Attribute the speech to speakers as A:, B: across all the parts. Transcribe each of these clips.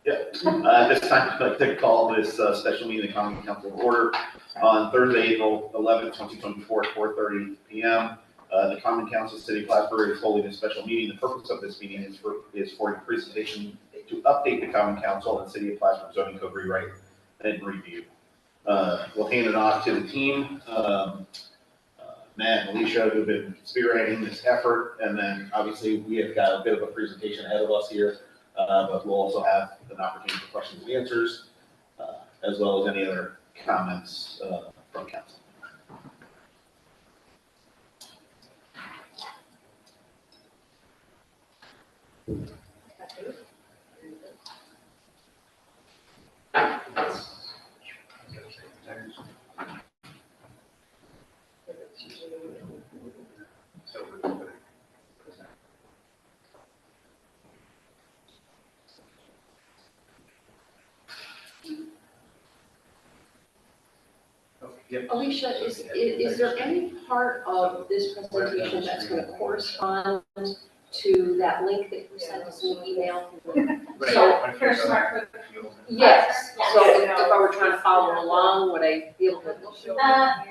A: Yep. At this time, I'd like to call this special meeting of the Common Council to order on Thursday, April 11th, 2024 at 4:30 p.m. The Common Council City of Plattsburgh is holding a special meeting. The purpose of this meeting is for a presentation to update the Common Council and City of Plattsburgh zoning code rewrite and review. We'll hand it off to the team, Matt and Alicia, who've been spearheading this effort, and then obviously we have got a bit of a presentation ahead of us here. But we'll also have an opportunity for questions and answers, as well as any other comments from council.
B: Alicia, is there any part of this presentation that's going to correspond to that link that you sent us in the email? So,
C: For smart code.
B: yes, so if I were trying to follow along, would I be able to?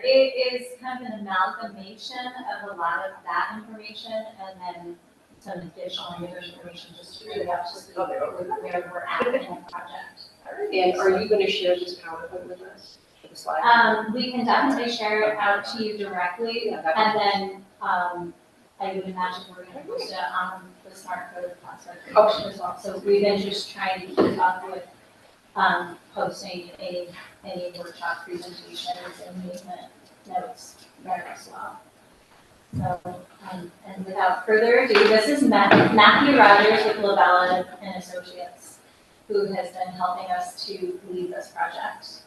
C: It is kind of an amalgamation of a lot of that information and then some additional new information just to really up to speed with where we're at in the project.
B: And are you going to share this PowerPoint with us? The slide?
C: We can definitely share it out to you directly,
B: Yeah, that'd
C: and then, I would imagine we're gonna post it on the Smart Code Plattsburgh
B: Okay.
C: as well. So we've been just trying to keep up with, posting any workshop presentations and movement notes there as well. So, and without further ado, this is Matthew Rogers with Lavella and Associates, who has been helping us to lead this project.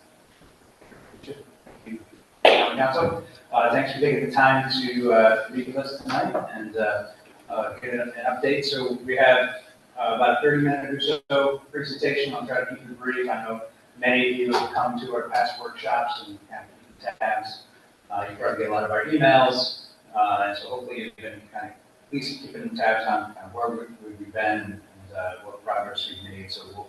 D: Council, thanks for taking the time to meet with us tonight and get an update. So we have about a 30-minute or so presentation. I'll try to keep it brief. I know many of you have come to our past workshops and have tabs. You probably get a lot of our emails, and so hopefully you've been kind of at least keeping tabs on kind of where we've been and what progress we've made. So we'll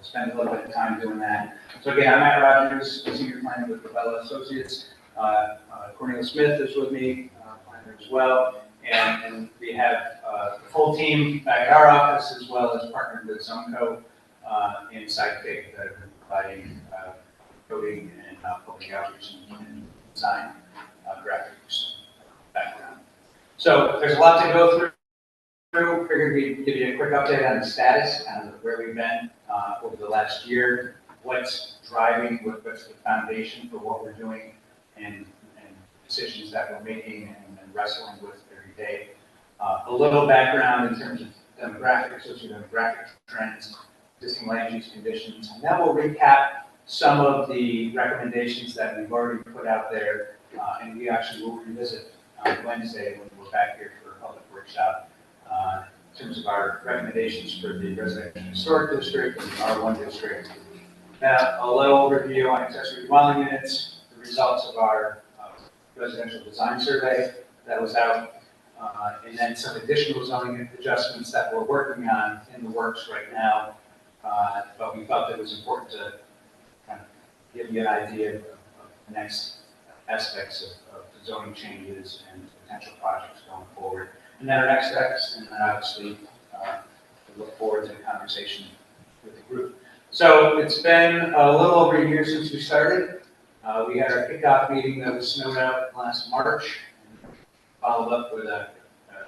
D: spend a little bit of time doing that. So again, I'm Matt Rogers, Senior Planner with Lavella Associates. Cornelia Smith is with me, planner as well, and we have the full team back at our office as well as partnered with Zoneco and Sidekick that have been providing coding and public outreach and design graphics background. So there's a lot to go through. Figured we'd give you a quick update on the status, kind of where we've been over the last year, what's driving, what's the foundation for what we're doing, and decisions that we're making and wrestling with every day. A little background in terms of demographics, socio-demographic trends, existing land use conditions, and then we'll recap some of the recommendations that we've already put out there, and we actually will revisit on Wednesday when we're back here for a public workshop in terms of our recommendations for the residential historic district and R1 district. Now, a little overview on accessory dwelling units, the results of our residential design survey that was out, and then some additional zoning adjustments that we're working on in the works right now. But we thought that it was important to kind of give you an idea of the next aspects of the zoning changes and potential projects going forward. And then our next steps, and then obviously we look forward to the conversation with the group. So it's been a little over a year since we started. We had our kickoff meeting that was snowed out last March, and followed up with a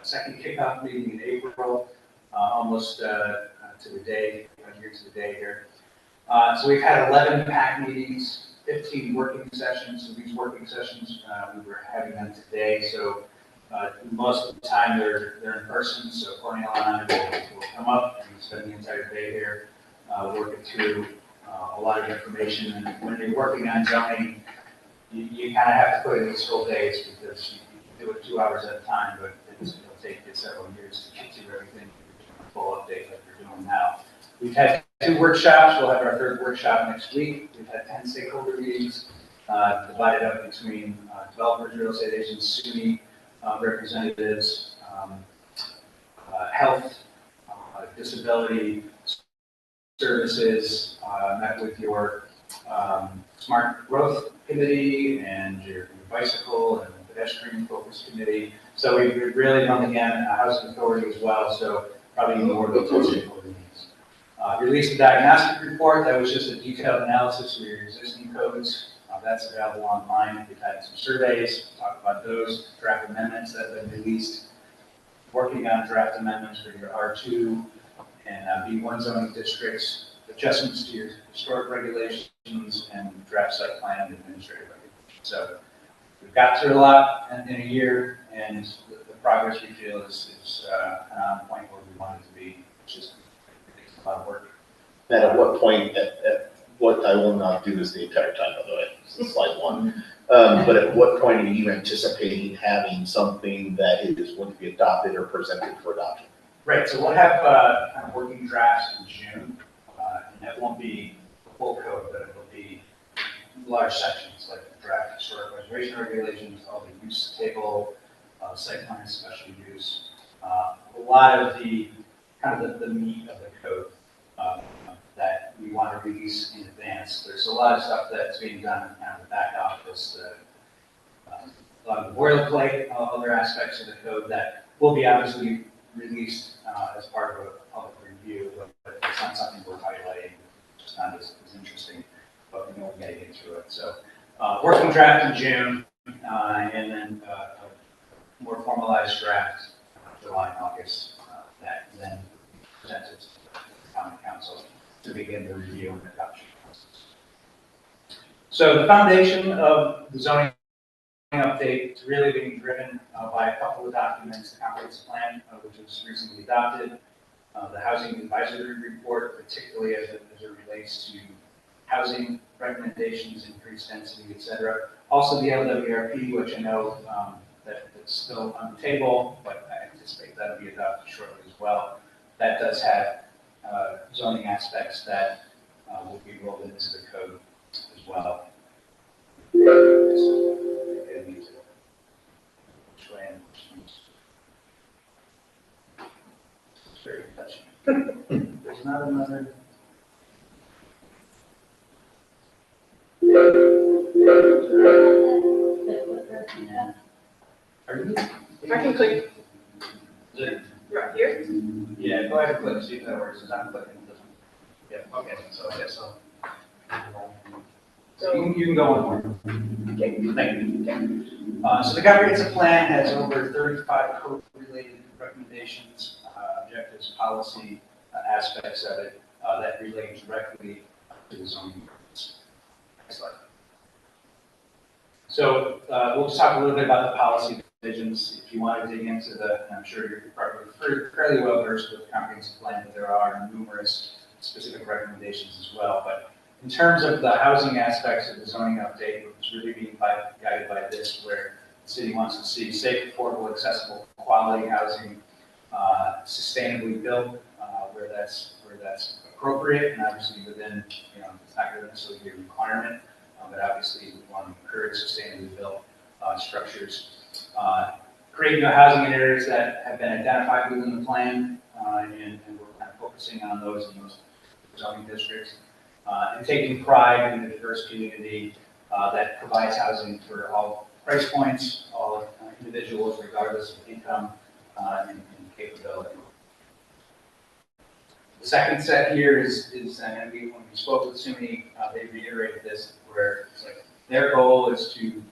D: second kickoff meeting in April, almost to the day, here to the day here. So we've had 11 PAC meetings, 15 working sessions. So these working sessions, we were having them today. So most of the time they're in person. So Cornelia and I will come up and spend the entire day here working through a lot of information. And when you're working on zoning, you kind of have to put in these full days because you can do it 2 hours at a time, but it'll take you several years to get through everything, full update like you're doing now. We've had 2 workshops. We'll have our 3rd workshop next week. We've had 10 stakeholder meetings divided up between developers, real estate agents, SUNY representatives, health, disability, services, met with your smart growth committee and your bicycle and pedestrian focus committee. So we've really run the gamut, housing authority as well, so probably more of the stakeholder needs. Released a diagnostic report that was just a detailed analysis of your existing codes. That's available online. We've had some surveys, talk about those draft amendments that have been released. Working on draft amendments for your R2 and B1 zoning districts, adjustments to your historic regulations, and draft site plan and administrative regulations. So we've got through a lot in a year, and the progress we feel is kind of on point where we want it to be. It's just a lot of work.
E: And at what point, what I will not do this the entire time, by the way, this is slide one. But at what point are you anticipating having something that is going to be adopted or presented for adoption?
D: Right, so we'll have kind of working drafts in June, and that won't be full code, but it will be large sections, like the draft historic preservation regulations, all the use table, site plan special use, a lot of the kind of the meat of the code that we want to release in advance. There's a lot of stuff that's being done in kind of the back office, a lot of the boilerplate, other aspects of the code that will be obviously released as part of a public review, but it's not something we're highlighting. It's not as interesting, but we know we're getting into it. So working draft in June, and then a more formalized draft July and August that then presented to the common council to begin the review and adoption process. So the foundation of the zoning update is really being driven by a couple of documents: the comprehensive plan, which was recently adopted, the housing advisory report, particularly as it relates to housing recommendations, increased density, et cetera. Also the LWRP, which I know that it's still on the table, but I anticipate that'll be adopted shortly as well. That does have zoning aspects that will be rolled into the code as well. It's very touching. There's not another. Yeah. Are you?
F: I can click
D: Is it?
F: right here.
D: Yeah, go ahead and click, see if that works, because I'm clicking. Yeah, okay, so I guess so.
F: So,
D: You can go on more.
F: okay.
D: Thank you. Okay. So the comprehensive plan has over 35 code-related recommendations, objectives, policy aspects of it that relate directly to the zoning. Next slide. So we'll just talk a little bit about the policy divisions. If you want to dig into I'm sure you're probably fairly well versed with the comprehensive plan, but there are numerous specific recommendations as well. But in terms of the housing aspects of the zoning update, it's really being guided by this, where the city wants to see safe, affordable, accessible, quality housing, sustainably built, where that's appropriate, and obviously within, it's not going to necessarily be a requirement, but obviously we want to encourage sustainably built structures. Create new housing in areas that have been identified within the plan, and we're kind of focusing on those in those zoning districts. And taking pride in the diverse community that provides housing for all price points, all individuals, regardless of income and capability. The second set here is and when we spoke with SUNY, they reiterated this, where it's like their goal is to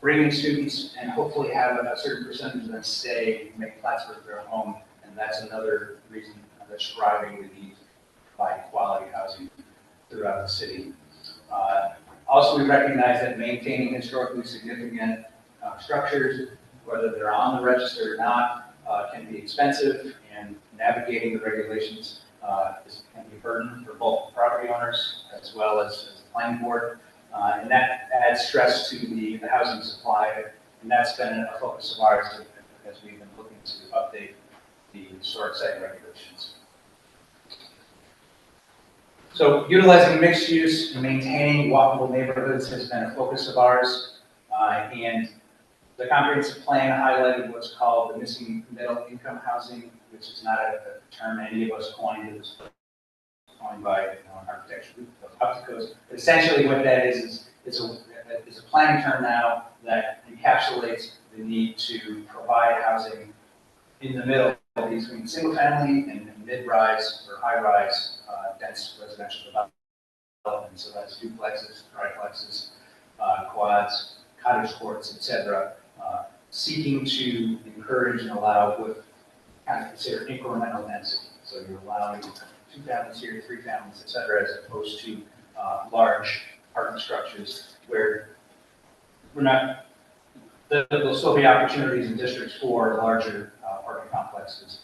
D: bring in students and hopefully have a certain percentage of them stay, make Plattsburgh their home, and that's another reason that's driving the need to provide quality housing throughout the city. Also, we recognize that maintaining historically significant structures, whether they're on the register or not, can be expensive, and navigating the regulations can be a burden for both property owners as well as the planning board. And that adds stress to the housing supply, and that's been a focus of ours as we've been looking to update the historic site regulations. So utilizing mixed use and maintaining walkable neighborhoods has been a focus of ours, and the comprehensive plan highlighted what's called the missing middle income housing, which is not a term any of us coined. It was defined by architecture up to codes. But essentially what that is a planning term now that encapsulates the need to provide housing in the middle between single family and mid-rise or high-rise dense residential development. So that's duplexes, triplexes, quads, cottage courts, et cetera, seeking to encourage and allow what kind of consider incremental density. So you're allowing 2 families here, 3 families, et cetera, as opposed to large apartment structures where we're not, there'll still be opportunities in districts for larger apartment complexes.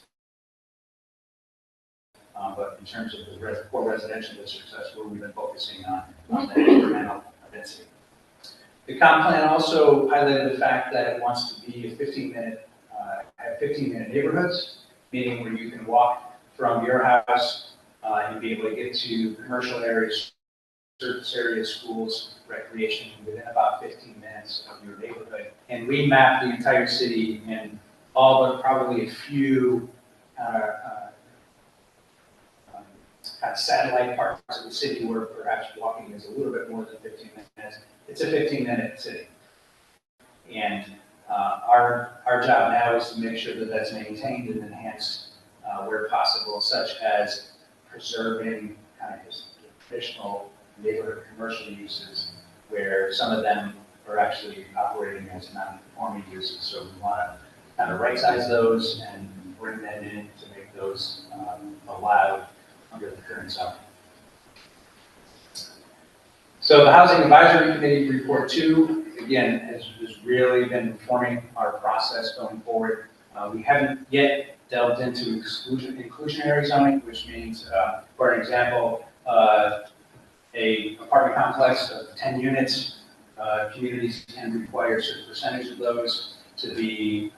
D: But in terms of the core residential districts, that's where we've been focusing on that incremental density. The comp plan also highlighted the fact that it wants to be a 15-minute, have 15-minute neighborhoods, meaning where you can walk from your house and be able to get to commercial areas, service areas, schools, recreation within about 15 minutes of your neighborhood. And we map the entire city and all but probably a few kind of satellite parts of the city where perhaps walking is a little bit more than 15 minutes. It's a 15-minute city. And our job now is to make sure that that's maintained and enhanced where possible, such as preserving kind of traditional neighborhood commercial uses where some of them are actually operating as non-conforming uses. So we want to kind of right-size those and bring that in to make those allowed under the current zoning. So the Housing Advisory Committee Report 2, again, has really been informing our process going forward. We haven't yet delved into inclusionary zoning, which means, for an example, a apartment complex of 10 units, communities can require a certain percentage of those to be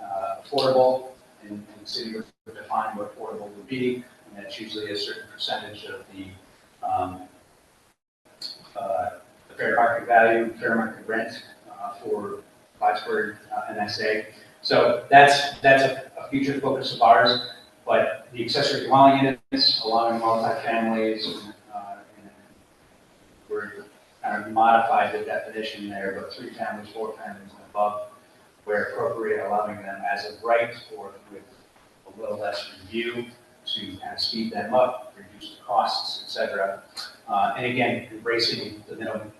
D: affordable, and the city would define what affordable would be, and that's usually a certain percentage of the fair market value, fair market rent for Plattsburgh MSA. So that's a future focus of ours, but the accessory dwelling units, allowing multifamilies, and we're kind of modified the definition there, but 3 families, 4 families and above, where appropriate, allowing them as of right or with a little less review to kind of speed them up, reduce the costs, et cetera. And again, embracing the minimum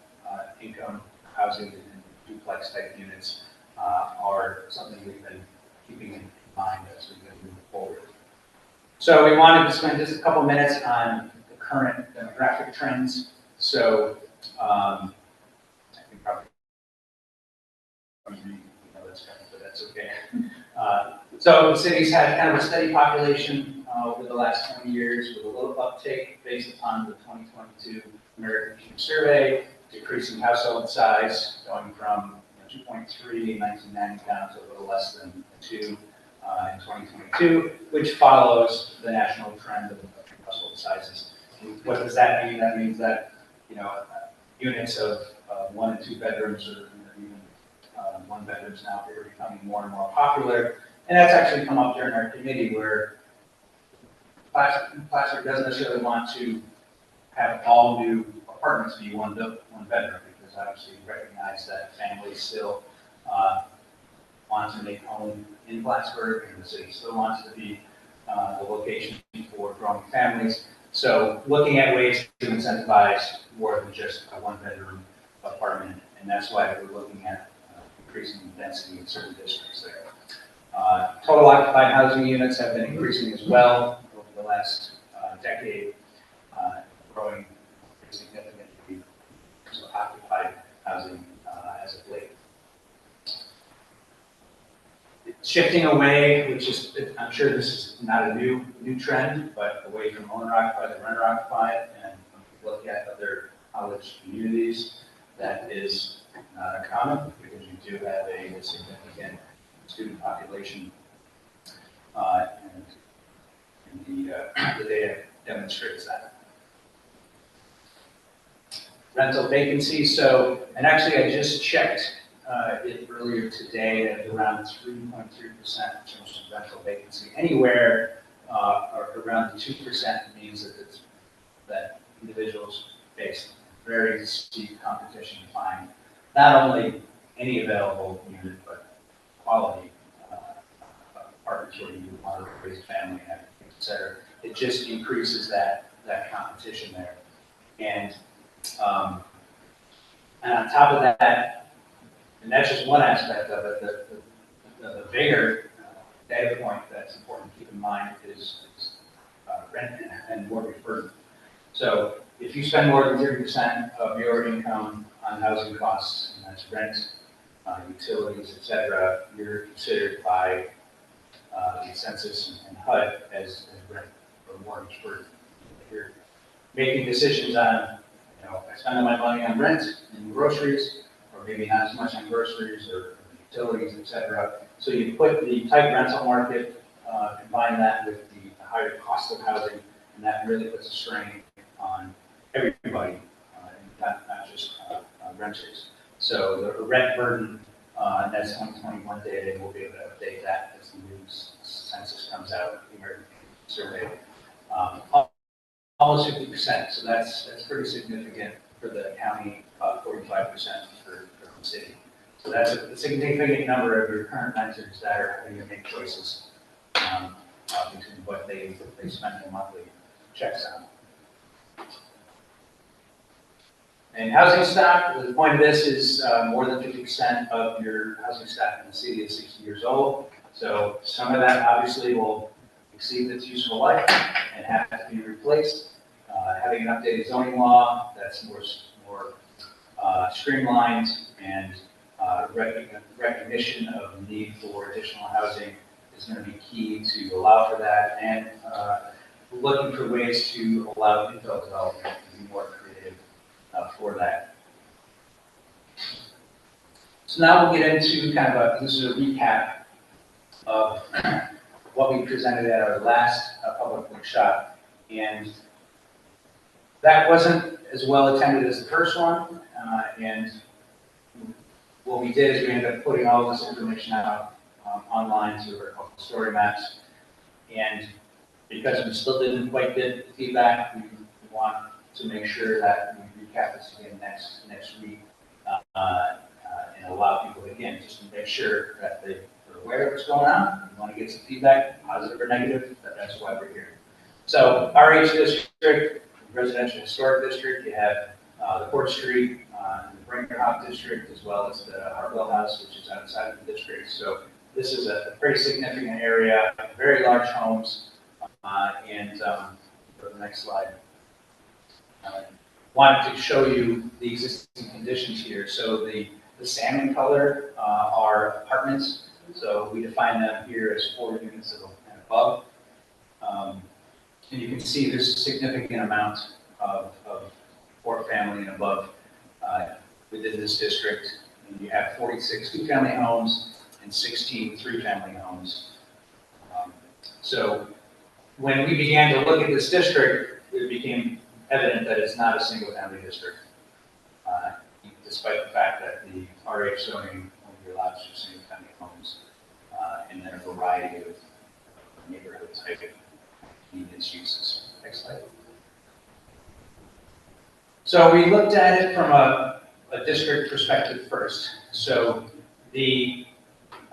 D: income housing and duplex type units are something we've been keeping in mind as we've been moving forward. So we wanted to spend just a couple minutes on the current demographic trends. So I think probably that's okay. So the city's had kind of a steady population over the last 20 years with a little uptake based upon the 2022 American Community Survey, decreasing household size going from 2.3 in 1990 down to a little less than 2 in 2022, which follows the national trend of household sizes. What does that mean? That means that units of 1 and 2 bedrooms or even 1 bedrooms now are becoming more and more popular. And that's actually come up during our committee where Plattsburgh doesn't necessarily want to have all new apartments be one bedroom, because obviously we recognize that families still want to make home in Plattsburgh, and the city still wants to be the location for growing families. So looking at ways to incentivize more than just a 1-bedroom apartment, and that's why we're looking at increasing the density in certain districts there. Total occupied housing units have been increasing as well over the last decade, growing significantly. So occupied housing as of late. Shifting away, which is, I'm sure this is not a new trend, but away from owner occupied to renter occupied, and when we look at other college communities, that is not uncommon because you do have a significant student population, and the data demonstrates that. Rental vacancy, and actually I just checked it earlier today at around 3.3% in terms of rental vacancy. Anywhere around the 2% means that it's that individuals face very steep competition to find not only any available unit, but quality apartments where you want to raise a family, et cetera. It just increases that competition there. And on top of that, and that's just one aspect of it, the bigger data point that's important to keep in mind is rent and mortgage burden. So if you spend more than 30% of your income on housing costs, and that's rent, utilities, et cetera, you're considered by the census and HUD as rent or mortgage burden. If you're making decisions on, I spend my money on rent and groceries, or maybe not as much on groceries or utilities, et cetera. So you put the tight rental market, combine that with the higher cost of housing, and that really puts a strain on everybody, not just renters. So the rent burden, that's 2021 data, and we'll be able to update that as the new census comes out, the American survey. Almost 50%, so that's pretty significant for the county, 45% for the city. So that's a significant number of your current renters that are having to make choices between what they spend their monthly checks on. And housing stock, the point of this is more than 50% of your housing stock in the city is 60 years old. So some of that obviously will exceed its useful life and have to be replaced. Having an updated zoning law that's more streamlined and recognition of the need for additional housing is going to be key to allow for that, and looking for ways to allow infill development to be more creative for that. So now we'll get into this is a recap of what we presented at our last public workshop, and that wasn't as well attended as the first one, and what we did is we ended up putting all this information out online through our called story maps, and because we still didn't quite get the feedback, we want to make sure that we recap this again next week and allow people again just to make sure that they're aware of what's going on. We want to get some feedback, positive or negative, that's why we're here. So RH district, residential historic district, you have the Court Street, the Brinkerhoff district, as well as the Hartwell House, which is outside of the district. So this is a pretty significant area, very large homes, and for the next slide. Wanted to show you the existing conditions here. So the salmon color are apartments. So we define them here as 4 units and above. And you can see there's a significant amount of 4-family and above within this district. And you have 46 2-family homes and 16 3-family homes. So when we began to look at this district, it became evident that it's not a single-family district, despite the fact that the RH zoning only allows for single-family homes, and then a variety of neighborhood type convenience uses. Next slide. So we looked at it from a district perspective first. So the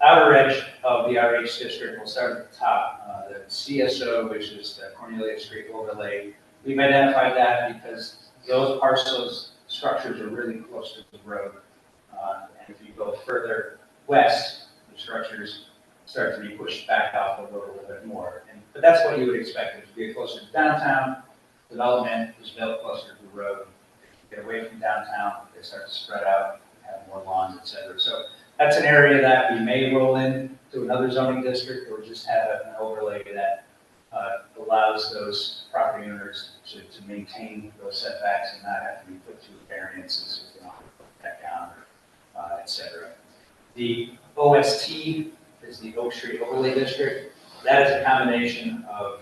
D: outer edge of the RH district, we'll start at the top, the CSO, which is the Cornelia Street overlay. We've identified that because those parcels, structures are really close to the road. And if you go further west, the structures start to be pushed back off the road a little bit more. But that's what you would expect. If you get closer to downtown, development is built closer to the road. If you get away from downtown, they start to spread out, have more lawns, et cetera. So that's an area that we may roll in to another zoning district or just have an overlay that allows those property owners to maintain those setbacks and not have to be put through variances if they don't put that down, et cetera. The OST is the Oak Street Overlay District. That is a combination of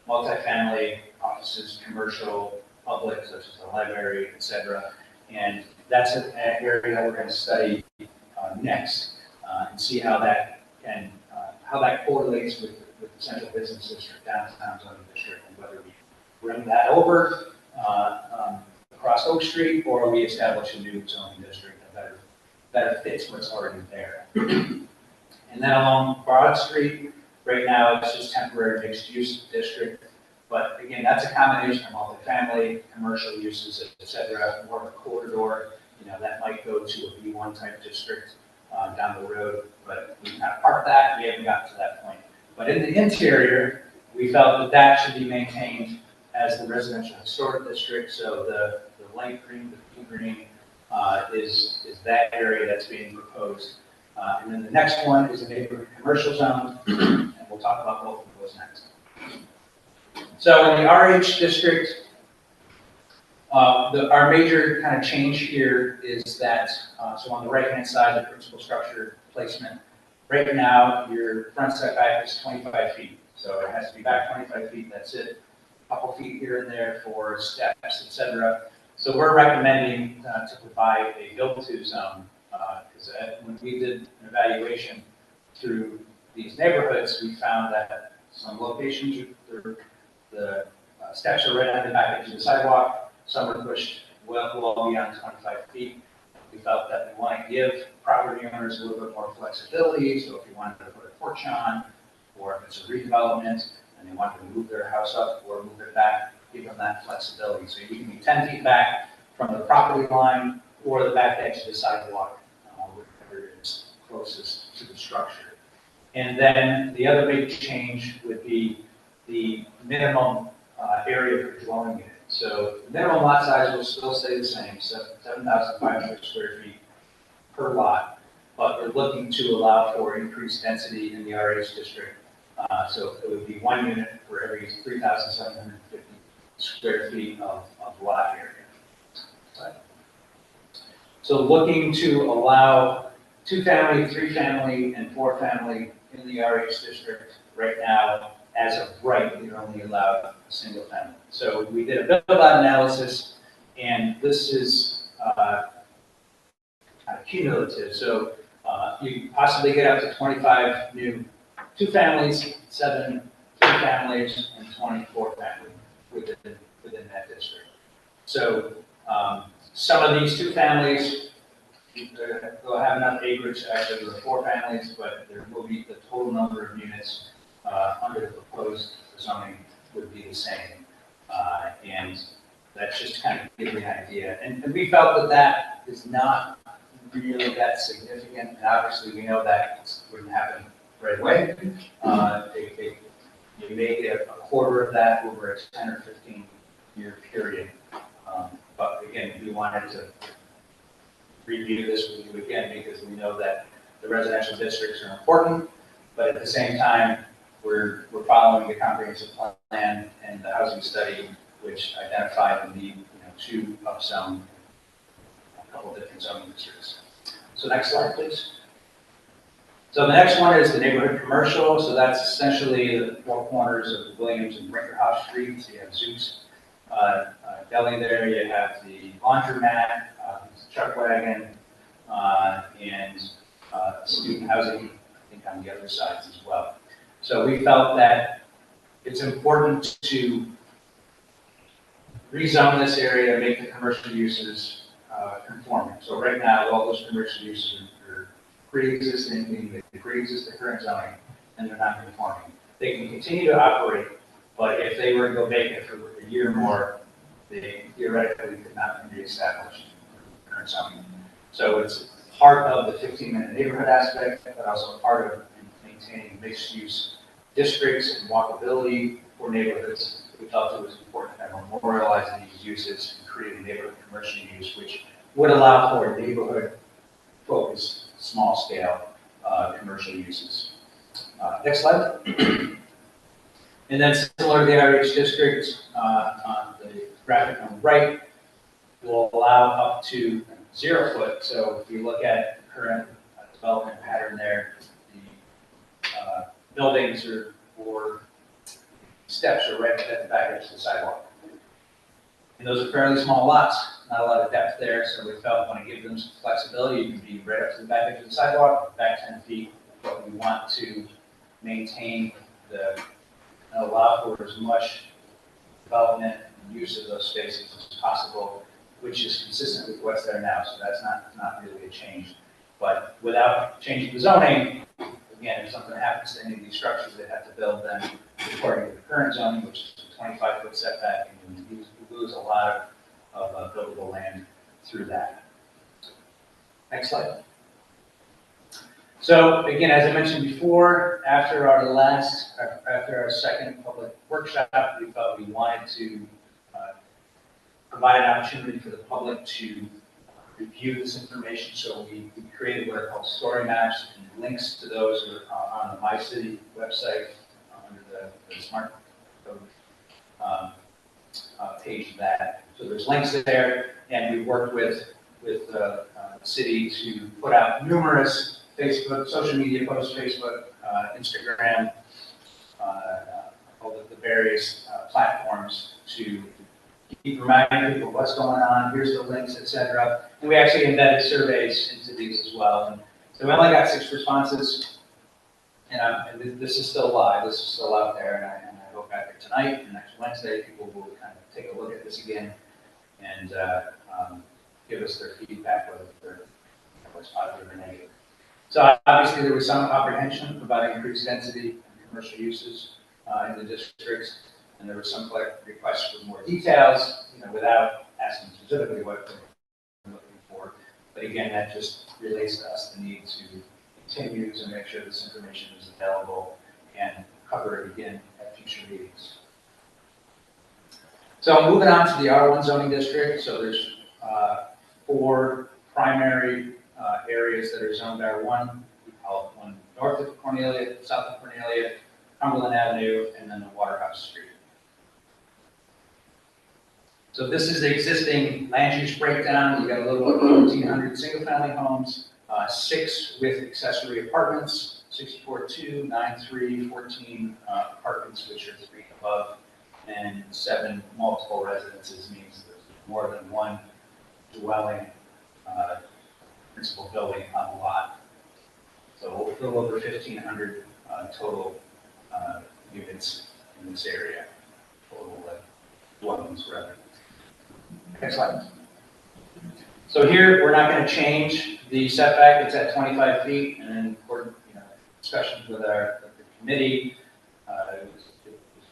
D: multifamily offices, commercial, public, such as the library, et cetera. And that's an area that we're going to study next and see how that can, how that correlates with the central business district, downtown zoning district, and whether we bring that over across Oak Street, or we establish a new zoning district that better fits what's already there. And then along Broad Street, right now, it's just temporary mixed-use district. But again, that's a combination of multifamily, commercial uses, et cetera, more of a corridor. That might go to a B1 type district down the road, but we kind of parked that. We haven't gotten to that point. But in the interior, we felt that that should be maintained as the residential historic district. So the light green, the pea green is that area that's being proposed. And then the next one is a neighborhood commercial zone, and we'll talk about both of those next. So in the RH district, our major kind of change here is that, so on the right-hand side, the principal structure placement, right now, your front setback is 25 feet. So it has to be back 25 feet, that's it. A couple feet here and there for steps, et cetera. So we're recommending to provide a build-to zone, because when we did an evaluation through these neighborhoods, we found that some locations, the steps are right on the back edge of the sidewalk. Some are pushed well beyond 25 feet. We felt that we want to give property owners a little bit more flexibility. So if you wanted to put a porch on, or if it's a redevelopment and they wanted to move their house up or move it back, give them that flexibility. So you can be 10 feet back from the property line or the back edge of the sidewalk, whatever is closest to the structure. And then the other big change would be the minimum area for dwelling unit. So the minimum lot size will still stay the same, 7,500 square feet per lot, but we're looking to allow for increased density in the RH district. So it would be 1 unit for every 3,750 square feet of lot area. So looking to allow 2-family, 3-family, and 4-family in the RH district. Right now, as of right, you're only allowed a single family. So we did a build-out analysis, and this is kind of cumulative. So you can possibly get up to 25 new 2-families, 7 3-families, and 24 families within that district. So some of these 2-families will have enough acreage to actually go to 4 families, but there will be the total number of units under the proposed zoning would be the same. And that's just kind of give you an idea. And we felt that that is not really that significant. And obviously we know that wouldn't happen right away. You may get a quarter of that over a 10 or 15 year period. But again, we wanted to review this with you again because we know that the residential districts are important, but at the same time, we're following the comprehensive plan and the housing study, which identified the need, to upzone a couple of different zoning districts. So next slide, please. So the next one is the neighborhood commercial. So that's essentially the 4 corners of the Williams and Brinkerhoff Streets. You have Zeus Deli there. You have the laundromat, truck wagon, and student housing, I think, on the other sides as well. So we felt that it's important to rezone this area, make the commercial uses conforming. So right now, all those commercial uses are pre-existing, meaning they pre-exist the current zoning, and they're not conforming. They can continue to operate, but if they were to go vacant for a year or more, they theoretically could not be reestablished for current zoning. So it's part of the 15-minute neighborhood aspect, but also part of maintaining mixed-use districts and walkability for neighborhoods. We felt it was important to memorialize these uses and create a neighborhood commercial use, which would allow for neighborhood-focused, small-scale commercial uses. Next slide. And then similar to the RH district, on the graphic on the right, will allow up to 0 foot. So if you look at the current development pattern there, the buildings or steps are right at the back edge of the sidewalk. And those are fairly small lots, not a lot of depth there, so we felt want to give them some flexibility. You can be right up to the back edge of the sidewalk, back 10 feet, but we want to maintain and allow for as much development and use of those spaces as possible, which is consistent with what's there now, so that's not really a change. But without changing the zoning, again, if something happens to any of these structures, they have to build them according to the current zoning, which is a 25-foot setback, and you lose a lot of buildable land through that. Next slide. So again, as I mentioned before, after our second public workshop, we thought we wanted to provide an opportunity for the public to review this information. So we created what are called story maps, and links to those are on the MyCity website under the smart code page of that. So there's links there, and we worked with the city to put out numerous Facebook, social media posts, Facebook, Instagram, all the various platforms to keep reminding people what's going on, here's the links, etc. And we actually embedded surveys into these as well. And so we only got 6 responses, and this is still live, this is still out there, and I hope after tonight and next Wednesday, people will kind of take a look at this again and give us their feedback, whether it's positive or negative. So obviously there was some apprehension about increased density and commercial uses in the districts, and there was some requests for more details, without asking specifically what we're looking for. But again, that just relates to us the need to continue to make sure this information is available and cover it again at future meetings. So moving on to the R1 zoning district. So there's 4 primary areas that are zoned R1. We call it one north of Cornelia, south of Cornelia, Cumberland Avenue, and then the Waterhouse Street. So this is the existing land use breakdown. You got a little over 1,400 single-family homes, 6 with accessory apartments, 64-2, 9-3, 14 apartments, which are 3 and above, and 7 multiple residences, means there's more than one dwelling principal building on the lot. So a little over 1,500 total units in this area, total dwellings rather. Next slide. So here, we're not going to change the setback. It's at 25 feet, and then for discussions with the committee, it was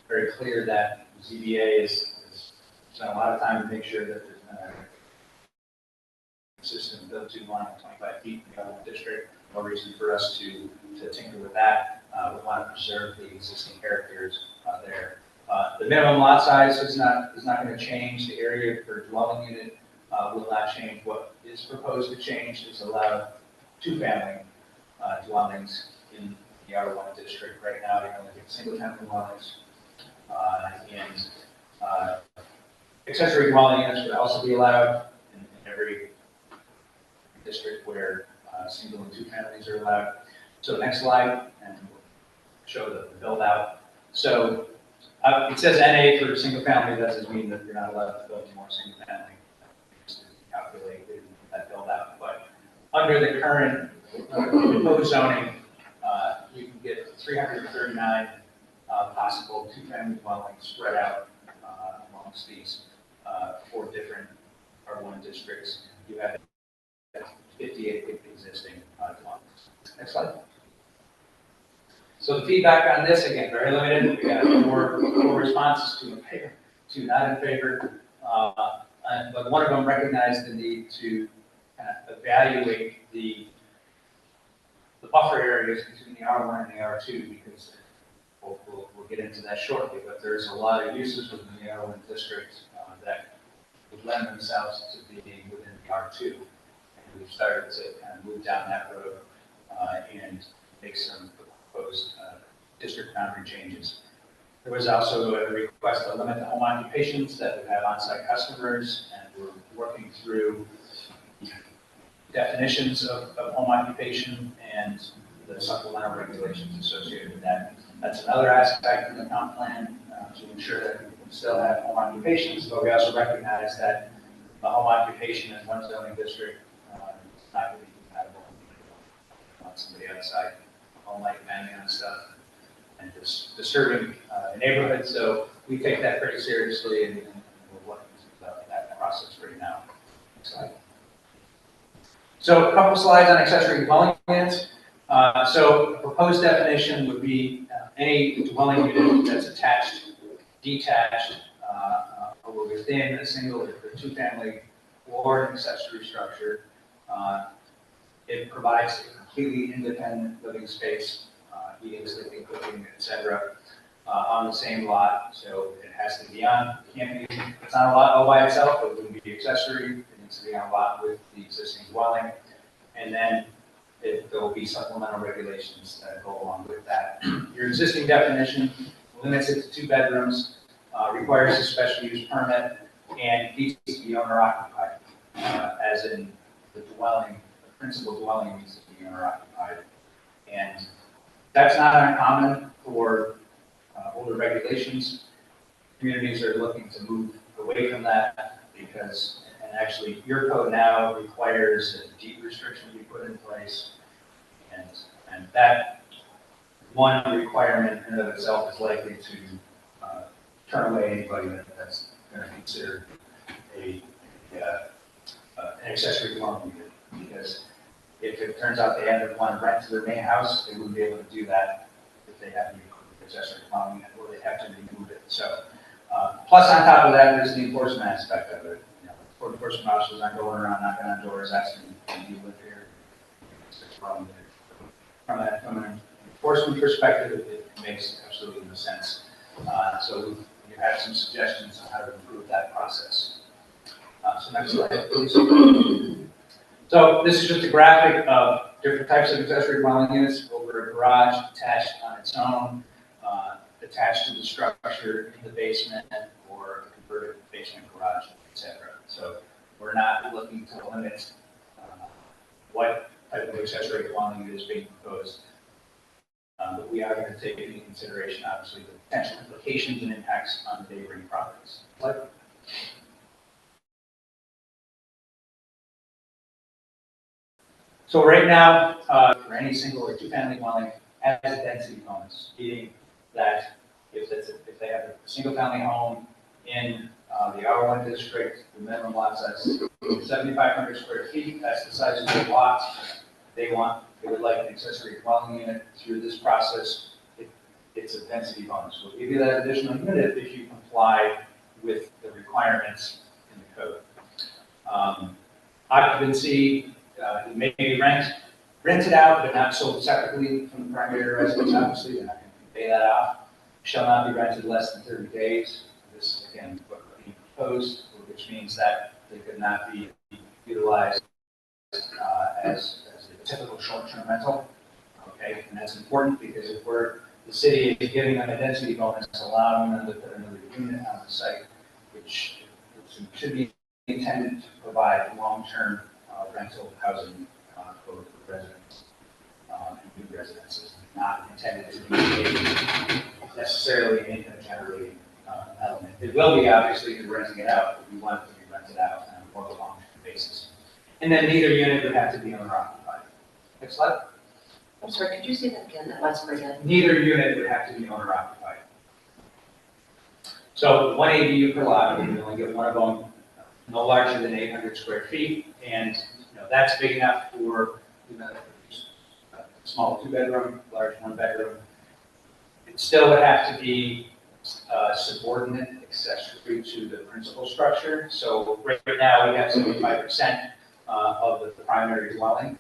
D: very clear that ZBA has spent a lot of time to make sure that there's not a system built to line 25 feet in the R1 district. No reason for us to tinker with that. We want to preserve the existing characters there. The minimum lot size is not going to change. The area per dwelling unit will not change. What is proposed to change is allow 2-family dwellings in the R1 district. Right now, you only get single-family dwellings, and accessory dwelling units would also be allowed in every district where single and 2 families are allowed. So next slide, and we'll show the build out. So it says NA for single family. That doesn't mean that you're not allowed to build more single family. Just to calculate that build out. But under the current proposed zoning, you can get 339 possible 2-family dwellings spread out amongst these 4 different R1 districts. You have 58 existing dwellings. Next slide. So the feedback on this, again, very limited. We got 4 responses, 2 in favor, 2 not in favor. But one of them recognized the need to kind of evaluate the buffer areas between the R1 and the R2, because we'll get into that shortly, but there's a lot of uses within the R1 district that would lend themselves to being within the R2. And we've started to kind of move down that road and make some proposed district boundary changes. There was also a request to limit the home occupations that would have on-site customers, and we're working through definitions of home occupation and the supplemental regulations associated with that. That's another aspect in the comp plan to ensure that people can still have home occupations, but we also recognize that the home occupation in one zoning district is not going to be compatible with somebody outside, home life, banging on stuff, and just disturbing the neighborhood. So we take that pretty seriously, and process right now. Next slide. So a couple slides on accessory dwelling units. So the proposed definition would be any dwelling unit that's attached, detached, or within a single or two-family or an accessory structure. It provides a completely independent living space, eating, sleeping, cooking, etc., on the same lot. So it has to be on, can't be, it's on a lot all by itself, it wouldn't be accessory, it needs to be on a lot with the existing dwelling. And then there will be supplemental regulations that go along with that. Your existing definition limits it to 2 bedrooms, requires a special use permit, and needs to be owner occupied, as in the dwelling, the principal dwelling needs to be owner occupied. And that's not uncommon for older regulations. Communities are looking to move away from that because, and actually your code now requires a deed restriction be put in place. And that one requirement in and of itself is likely to turn away anybody that's going to consider an accessory dwelling unit. Because if it turns out they had to want to rent to their main house, they wouldn't be able to do that if they have the accessory dwelling unit, or they have to remove it. So, plus on top of that, there's the enforcement aspect of it. You know, court enforcement officers aren't going around knocking on doors asking, "Do you live here?" From an enforcement perspective, it makes absolutely no sense. So we've had some suggestions on how to improve that process. So next slide, please. So this is just a graphic of different types of accessory dwelling units over a garage attached on its own, attached to the structure in the basement or a converted basement garage, etc. So we're not looking to limit what type of accessory dwelling unit is being proposed. But we are going to take into consideration, obviously, the potential implications and impacts on the neighboring properties. So right now, for any single or two-family dwelling, has a density bonus, meaning that if they have a single-family home in the R1 district, the minimum lot size is 7,500 square feet. That's the size of their lot. They would like an accessory dwelling unit through this process. It's a density bonus. We'll give you that additional unit if you comply with the requirements in the code. Occupancy, it may be rented out, but not sold separately from the primary residence. Obviously, they're not going to pay that off. Shall not be rented less than 30 days. This is again what we're being proposed, which means that they could not be utilized as a typical short-term rental. Okay, and that's important because if the city is giving them a density bonus, allowing them to put another unit on the site, which should be intended to provide long-term rental housing for residents and new residences, not intended to be necessarily an income-generating element. It will be, obviously, if you're renting it out, but we want it to be rented out on a more long-term basis. And then neither unit would have to be owner-occupied. Next slide.
B: I'm sorry, could you say that again, that last part again?
D: Neither unit would have to be owner-occupied. So 1 ADU per lot, you only get one of them, no larger than 800 square feet, and that's big enough for a small 2-bedroom, large 1-bedroom. It still would have to be subordinate accessory to the principal structure. So right now we have 75% of the primary dwelling,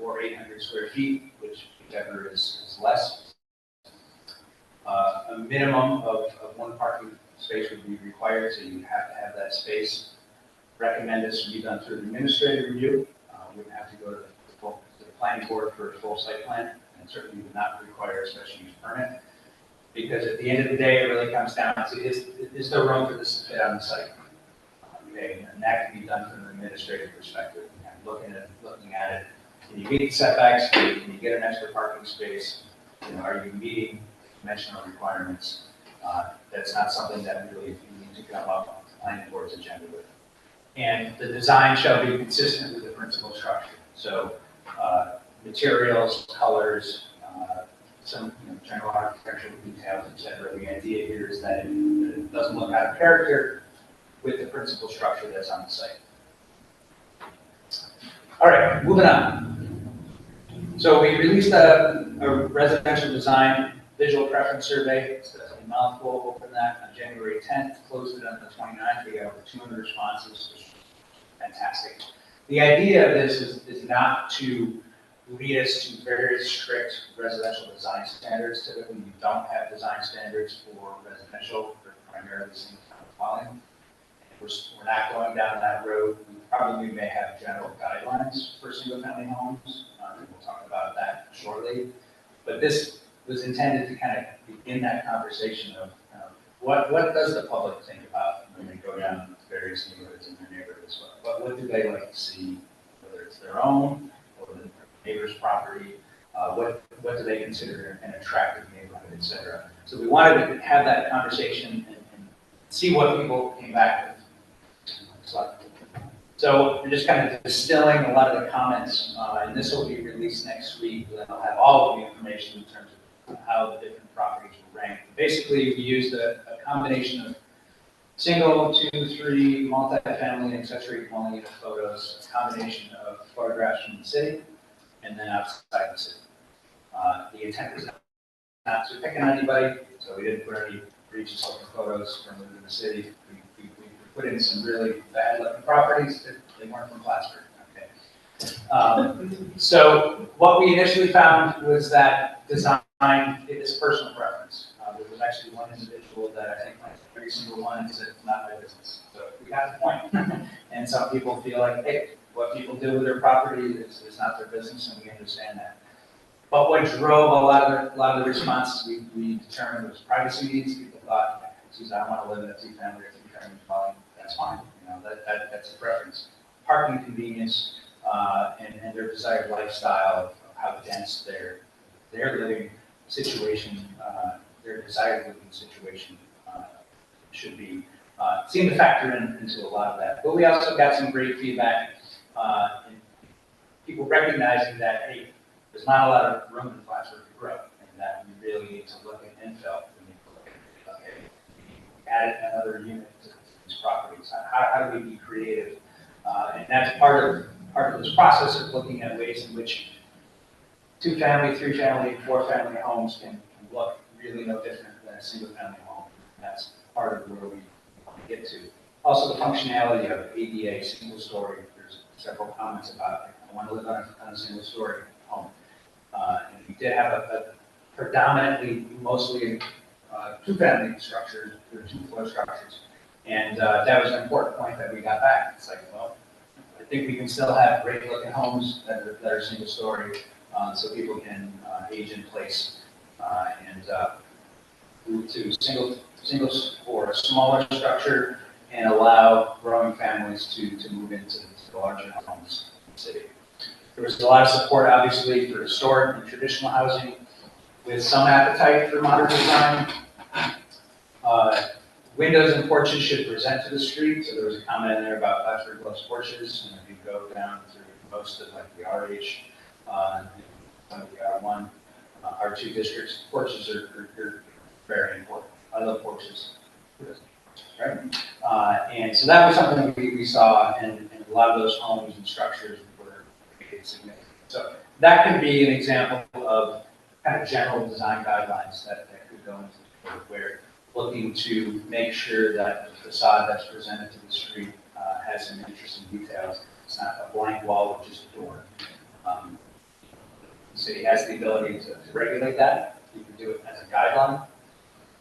D: or 800 square feet, whichever is less. A minimum of 1 parking space would be required, so you have to have that space. Recommend this to be done through an administrative review. We would have to go to the planning board for a full site plan, and certainly would not require a special use permit. Because at the end of the day, it really comes down to, is there room for this to fit on the site? Okay, and that can be done from an administrative perspective. And looking at it, can you meet the setbacks? Can you get an extra parking space? Are you meeting dimensional requirements? That's not something that really you need to come up on the planning board's agenda with. And the design shall be consistent with the principal structure. So materials, colors, some general architectural details, etc. The idea here is that it doesn't look out of character with the principal structure that's on the site. All right, moving on. So we released a residential design visual preference survey. It's a mouthful. Opened that on January 10th, closed it on the 29th. We got over 200 responses, which is fantastic. The idea of this is not to lead us to very strict residential design standards. Typically, we don't have design standards for residential, for primarily single-family dwelling. We're not going down that road. We probably may have general guidelines for single-family homes. And we'll talk about that shortly. But this was intended to kind of begin that conversation of what does the public think about when they go down various neighborhoods in their neighborhoods? What do they like to see, whether it's their own or the neighbor's property? What do they consider an attractive neighborhood, et cetera? So we wanted to have that conversation and see what people came back with. So we're just kind of distilling a lot of the comments, and this will be released next week. Then I'll have all of the information in terms of how the different properties were ranked. Basically, we used a combination of single, 2, 3, multi-family, and accessory dwelling unit photos, a combination of photographs from the city and then outside the city. The intent was not to pick on anybody, so we didn't put any breaches looking photos from within the city. We put in some really bad looking properties that they weren't from Plattsburgh. Okay. So what we initially found was that design is personal preference. There was actually one individual that I think like every single one said, it's not my business. So we got the point. And some people feel like, hey, what people do with their property is not their business, and we understand that. But what drove a lot of the responses we determined was privacy needs. People thought, geez, I want to live in a 2-family or 3-family dwelling. That's fine. You know, that's a preference. Parking convenience and their desired lifestyle of how dense their living situation, their desired living situation should be, seem to factor into a lot of that. But we also got some great feedback, and people recognizing that, hey, there's not a lot of room in Plattsburgh to grow, and that we really need to look at infill. We need to look at, okay, we added another unit to these properties. How do we be creative? And that's part of this process of looking at ways in which 2-family, 3-family, 4-family homes can look really no different than a single-family home. And that's part of where we want to get to. Also, the functionality of ADA, single story. There's several comments about it. I want to live on a single-story home. And we did have a predominantly, mostly 2-family structures, or 2-floor structures. And that was an important point that we got back. It's like, well, I think we can still have great looking homes that are single story, so people can age in place and move to single or a smaller structure and allow growing families to move into the larger homes in the city. There was a lot of support, obviously, for historic and traditional housing, with some appetite for modern design. Windows and porches should present to the street, so there was a comment in there about Plattsburgh loves porches, and if you go down through most of like the RH, and some of the R1, R2 districts, porches are very important. I love porches, right? And so that was something we saw, and a lot of those homes and structures were significant. So that could be an example of kind of general design guidelines that could go into where looking to make sure that the facade that's presented to the street has some interesting details. It's not a blank wall with just a door. The city has the ability to regulate that. You can do it as a guideline.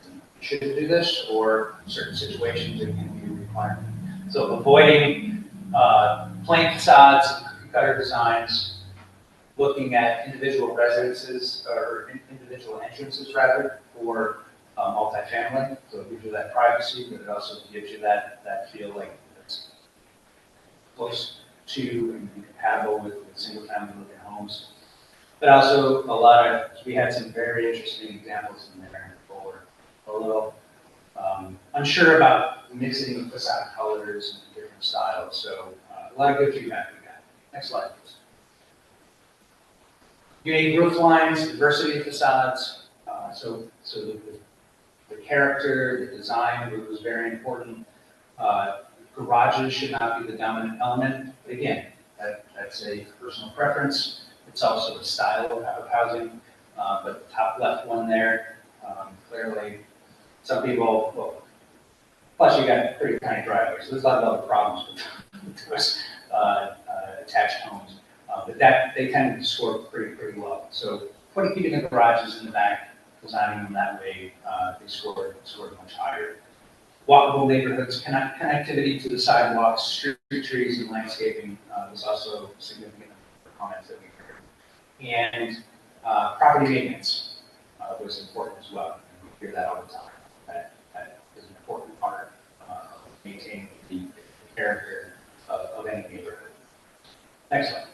D: You should do this, or in certain situations it can be a requirement. So avoiding plain facades, cutter designs, looking at individual residences or individual entrances rather for multifamily, so it gives you that privacy, but it also gives you that feel like it's close to and compatible with single-family living homes. But also we had some very interesting examples in there for a little unsure about mixing of facade colors and different styles. So a lot of good feedback we got. Next slide, please. Unique roof lines, diversity of facades. So the character, the design was very important. Garages should not be the dominant element, but again, that's a personal preference. It's also a style of housing, but the top left one there, clearly, some people, well, plus you got pretty tiny driveways, so there's a lot of other problems with those attached homes. But they tend to score pretty low. So keeping the garages in the back, designing them that way, they scored much higher. Walkable neighborhoods, connectivity to the sidewalks, street trees, and landscaping was also significant comments that we heard. And property maintenance was important as well. We hear that all the time. That is an important part of maintaining the character of any neighborhood. Next slide.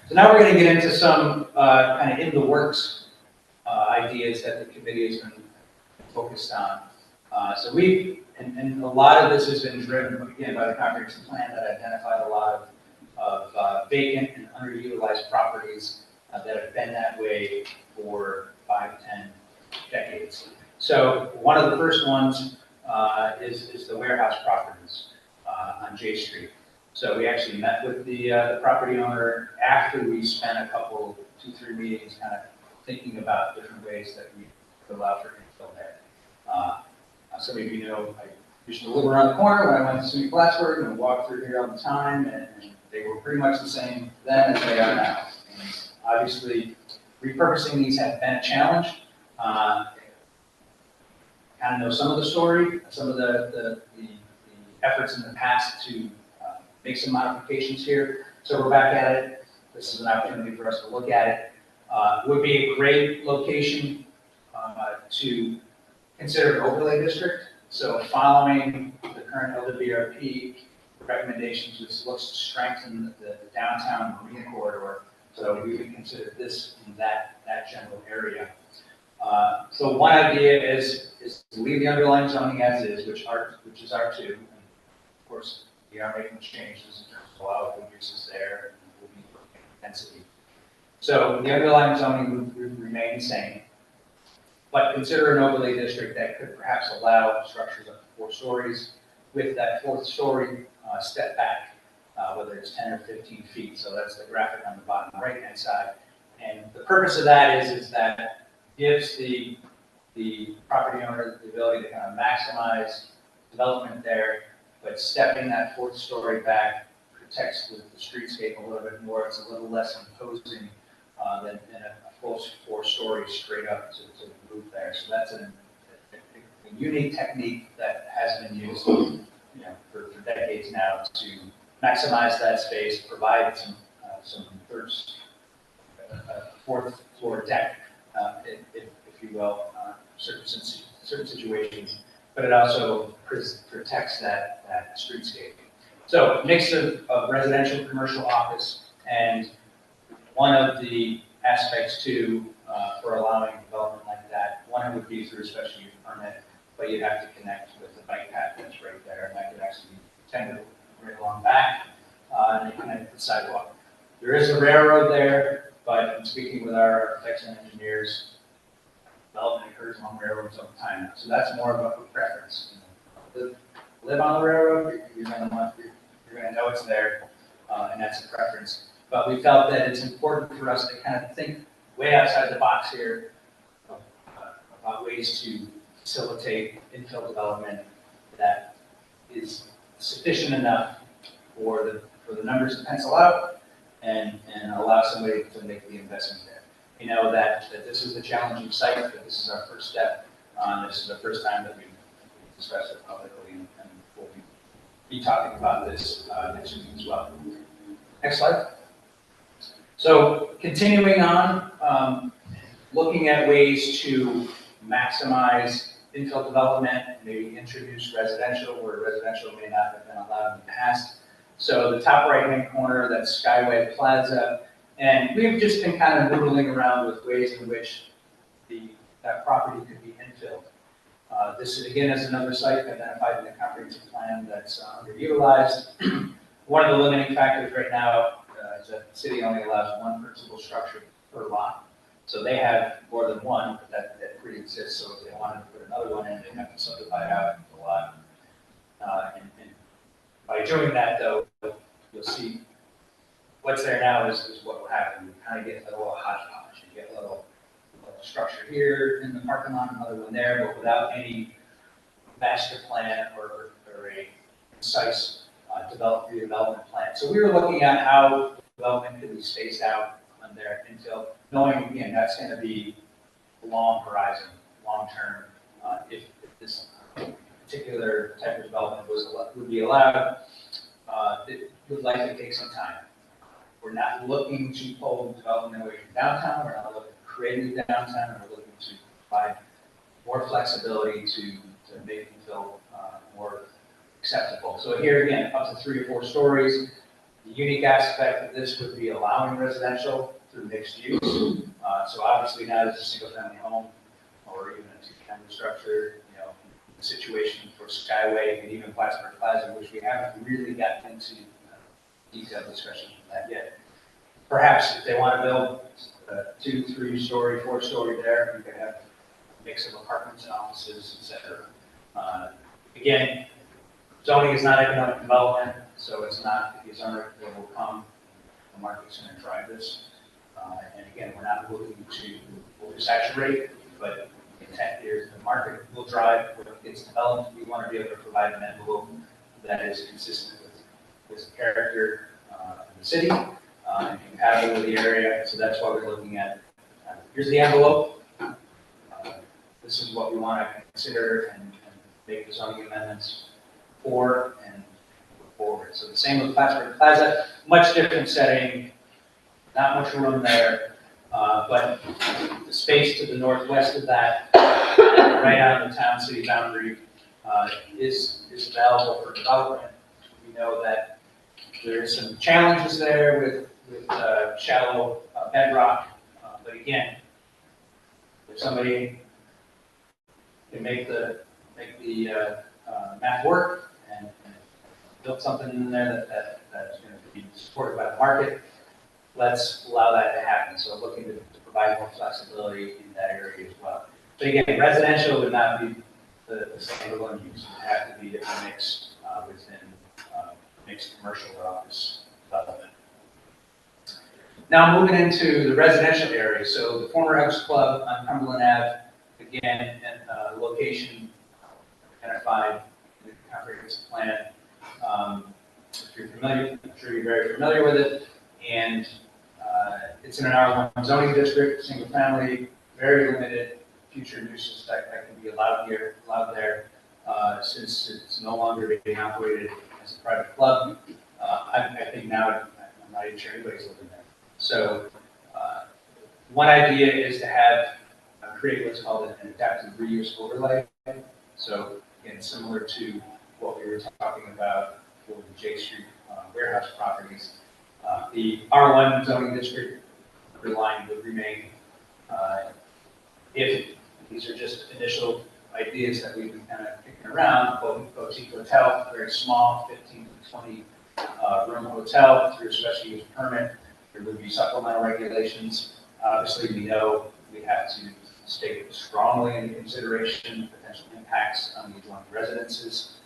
D: So now we're going to get into some kind of in the works ideas that the committee has been focused on. So and a lot of this has been driven, again, by the comprehensive plan that identified a lot of vacant and underutilized properties that have been that way for 5, 10 decades. So one of the first ones is the warehouse properties on J Street. So we actually met with the property owner after we spent a couple, 2-3 meetings kind of thinking about different ways that we could allow for infill there. Some of you know, I used to live around the corner when I went to SUNY Plattsburgh and walked through here all the time, and they were pretty much the same then as they are now. And obviously, repurposing these has been a challenge. Kind of know some of the story, some of the efforts in the past to make some modifications here. So we're back at it. This is an opportunity for us to look at it. Would be a great location to consider an overlay district. So following the current LWRP recommendations, which looks to strengthen the downtown marina corridor. So we would consider this in that general area. So one idea is to leave the underlying zoning as is, which is R2. And of course, we are making changes in terms of allowable uses there, and will be density. So the underlying zoning would remain the same, but consider an overlay district that could perhaps allow structures up to 4 stories with that 4th story step back, whether it's 10 or 15 feet. So that's the graphic on the bottom right-hand side. And the purpose of that is that gives the property owner the ability to kind of maximize development there, but stepping that 4th story back protects the streetscape a little bit more. It's a little less imposing than a full 4 stories straight up to the roof there. So that's a unique technique that has been used for decades now to maximize that space, provide some 4th floor deck, if you will, certain situations, but it also protects that streetscape. So mix of residential, commercial, office, and one of the aspects too for allowing development like that, one would be through a special use permit, but you have to connect with the bike path that's right there, and that could actually be tended right along back, and you connect the sidewalk. There is a railroad there, but in speaking with our architects and engineers, development occurs along railroads all the time now. So that's more of a preference. Live on the railroad, you're going to know it's there, and that's a preference. But we felt that it's important for us to kind of think way outside the box here about ways to facilitate infill development that is sufficient enough for the numbers to pencil out and allow somebody to make the investment there. We know that this is a challenging site, but this is our first step. This is the first time that we've discussed it publicly, and we'll be talking about this next week as well. Next slide. So continuing on, looking at ways to maximize infill development, maybe introduce residential where residential may not have been allowed in the past. So the top right-hand corner, that's Skyway Plaza. And we've just been kind of noodling around with ways in which that property could be infilled. This, again, is another site identified in the comprehensive plan that's underutilized. One of the limiting factors right now is that the city only allows 1 principal structure per lot. So they have more than one, but that pre-exists. So if they wanted to put another one in, they'd have to subdivide out the lot. And by doing that, though, you'll see what's there now is what will happen. You kind of get a little hodgepodge. You get a little structure here in the parking lot, another one there, but without any master plan or a concise redevelopment plan. So we were looking at how development could be spaced out on there until knowing, again, that's going to be a long horizon, long term. If this particular type of development would be allowed, it would likely take some time. We're not looking to pull development away from downtown. We're not looking to create a new downtown. We're looking to provide more flexibility to make it feel more acceptable. So here again, up to 3 or 4 stories. The unique aspect of this would be allowing residential through mixed use. So obviously now there's a single family home or even a 2-family structure, the situation for Skyway and even Plattsburgh Plaza, which we haven't really gotten into detailed discussion of that yet. Perhaps if they want to build a 2, 3-story, 4-story there, you could have a mix of apartments and offices, et cetera. Again, zoning is not economic development, so it's not the zoner that will come. The market's going to drive this. And again, we're not looking to oversaturate, but the intent here is the market will drive what gets developed. We want to be able to provide an envelope that is consistent with the character of the city and compatible with the area. So that's why we're looking at, here's the envelope. This is what we want to consider and make the zoning amendments for and move forward. So the same with Plattsburgh Plaza, much different setting, not much room there, but the space to the northwest of that, right on the town-city boundary, is available for development. We know that there are some challenges there with shallow bedrock, but again, if somebody can make the math work and build something in there that's going to be supported by the market, let's allow that to happen. So looking to provide more flexibility in that area as well. But again, residential would not be the standalone use. It would have to be a mix within mixed commercial or office development. Now moving into the residential area. So the former Elks Club on Cumberland Ave, again, and location identified in the comprehensive plan. If you're familiar, I'm sure you're very familiar with it. And it's in an R1 zoning district, single family, very limited future uses that can be allowed there, since it's no longer being operated as a private club. I think now I'm not even sure anybody's living there. So one idea is to have create what's called an adaptive reuse overlay. So again, similar to what we were talking about for the J Street warehouse properties. The R1 zoning district line would remain, if these are just initial ideas that we've been kind of kicking around, boutique hotel, very small, 15 to 20 room hotel through a special use permit. There would be supplemental regulations. Obviously, we know we have to take strongly into consideration potential impacts on the adjoining residences.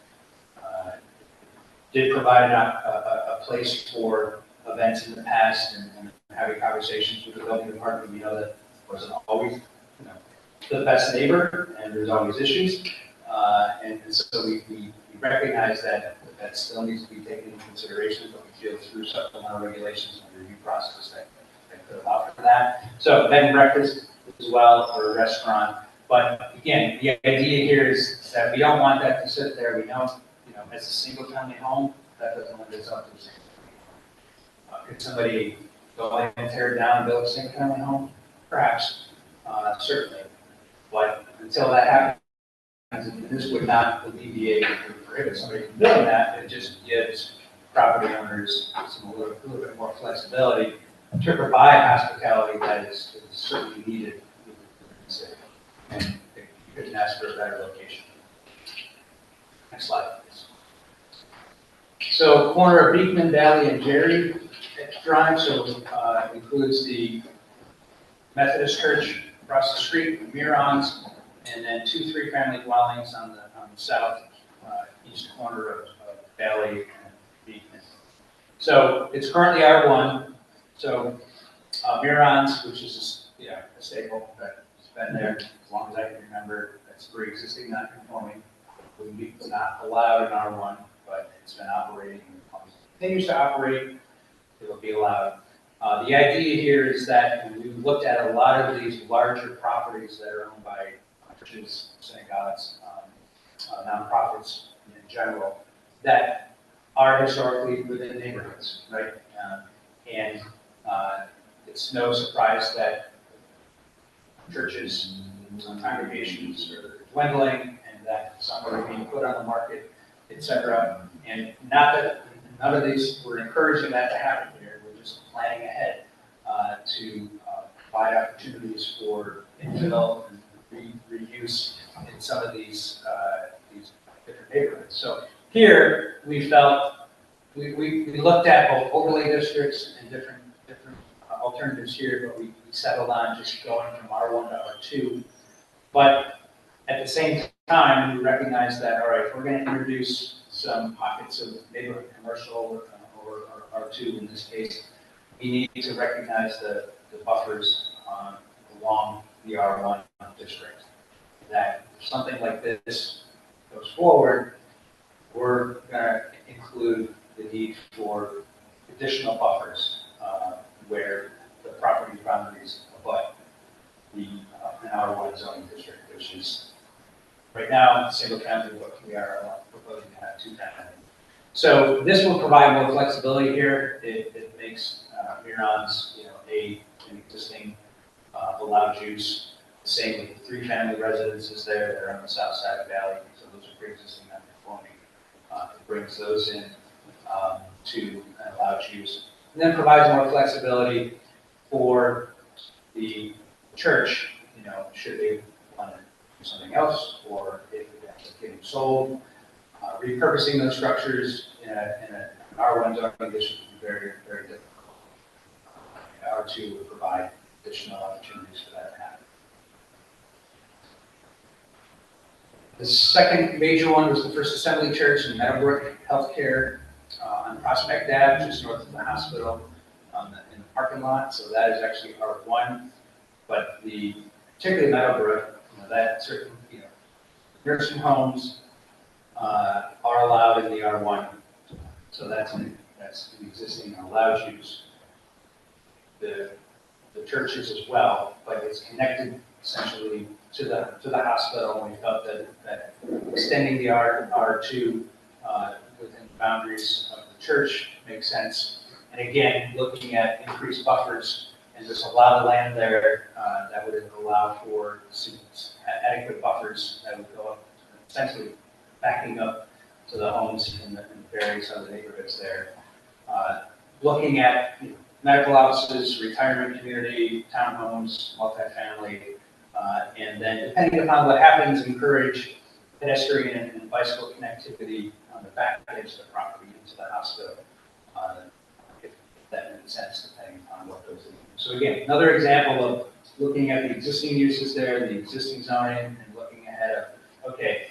D: Did provide a place for events in the past and having conversations with the building department. We know that wasn't always the best neighbor, and there's always issues. And so we recognize that still needs to be taken into consideration, but we feel through supplemental regulations and review process that could allow for that. So bed and breakfast as well, or a restaurant. But again, the idea here is that we don't want that to sit there. We know, as a single family home, that doesn't lend itself to the same. Could somebody go in and tear it down and build a single family home? Perhaps, certainly. But until that happens, and this would not alleviate or prohibit somebody from doing that. It just gives property owners a little bit more flexibility to provide hospitality that is certainly needed within the city. And you couldn't ask for a better location. Next slide, please. So corner of Beekman, Valley, and Jerry Drive, so includes the Methodist Church across the street, Mirons, and then 2 3-family dwellings on the south east corner of Valley and Beacon. So it's currently R1. So Mirons, which is a staple that's been there as long as I can remember, that's pre-existing non-conforming. It's not allowed in R1, but it's been operating. Continues to operate, it will be allowed. The idea here is that when we looked at a lot of these larger properties that are owned by churches, synagogues, nonprofits in general, that are historically within neighborhoods, right? And it's no surprise that churches, congregations are dwindling and that some are being put on the market, et cetera. And not that none of these, we're encouraging that to happen here. We're just planning ahead to provide opportunities for infill and reuse in some of these different neighborhoods. So here we felt we looked at both overlay districts and different alternatives here, but we settled on just going from R1 to R2. But at the same time, we recognize that, all right, if we're going to introduce some pockets of neighborhood commercial or R2 in this case, we need to recognize the buffers along the R1 district. That if something like this goes forward, we're going to include the need for additional buffers where the property boundaries abut the an R1 zoning district, which is right now single family, but we are proposing to have 2 family. So this will provide more flexibility here. It makes Mirons, an existing allowed use. The same with the 3 family residences there that are on the south side of Valley. So those are pre-existing non-conforming. It brings those in to an allowed use. And then provides more flexibility for the church, should they want to do something else, or if it's getting sold, repurposing those structures in an R1 zoning district would be very, very difficult. R2 would provide additional opportunities for that to happen. The second major one was the First Assembly Church in Meadowbrook Healthcare on Prospect Ave, just north of the hospital, in the parking lot. So that is actually R1, but particularly Meadowbrook, that certain nursing homes are allowed in the R1. So that's an existing allowed use. The churches as well, but it's connected essentially to the hospital. And we felt that extending the R2 within the boundaries of the church makes sense. And again, looking at increased buffers, and there's a lot of land there that would allow for adequate buffers that would go up, essentially backing up to the homes in the various other neighborhoods there. Looking at medical offices, retirement community, townhomes, multifamily, and then depending upon what happens, encourage pedestrian and bicycle connectivity on the back edge of the property into the hospital, if that makes sense, depending upon what goes in. So again, another example of looking at the existing uses there, the existing zoning, and looking ahead of, okay,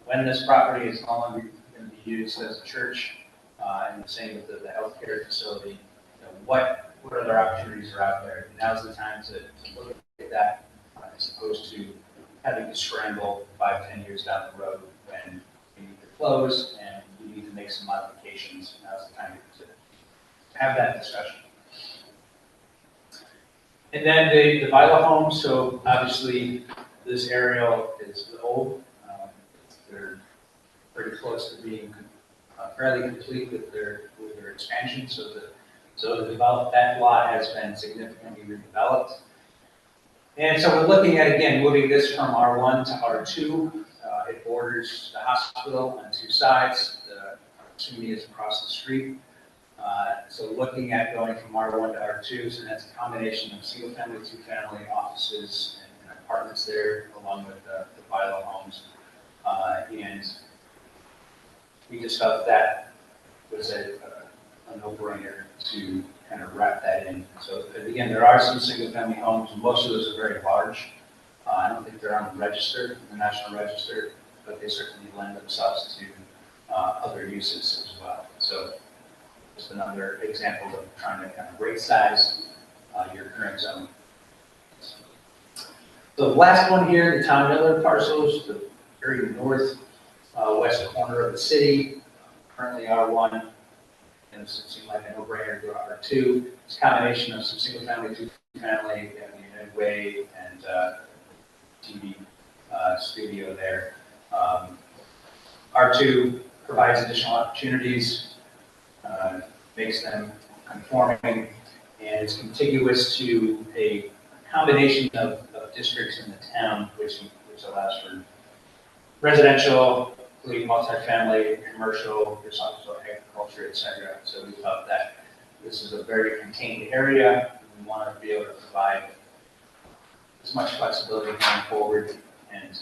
D: when this property is no longer going to be used as a church, and the same with the healthcare facility, what other opportunities are out there? Now's the time to look at that, as opposed to having to scramble 5-10 years down the road when we need to close and we need to make some modifications. Now's the time to have that discussion. And then the Vila homes, so obviously this aerial is old. They're pretty close to being fairly complete with their expansion, so that lot has been significantly redeveloped. And so we're looking at, again, moving this from R1 to R2. It borders the hospital on 2 sides. The SUNY is across the street. So looking at going from R1 to R2, so that's a combination of single-family, 2-family offices and apartments there, along with the Vila homes. And we just felt that was a no-brainer to kind of wrap that in. So again, there are some single-family homes. Most of those are very large. I don't think they're on the register, the National Register, but they certainly lend themselves to other uses as well. So just another example of trying to kind of right size your current zone. The last one here, the Tom Miller parcels, the very north west corner of the city, currently R1, and it seemed like a no-brainer to go R2. It's a combination of some single-family, two-family, United Way, and TV studio there. R2 provides additional opportunities, makes them conforming, and it's contiguous to a combination of districts in the town, which allows for residential, including multifamily, commercial, there's also agriculture, et cetera. So we thought that this is a very contained area. We want to be able to provide as much flexibility going forward, and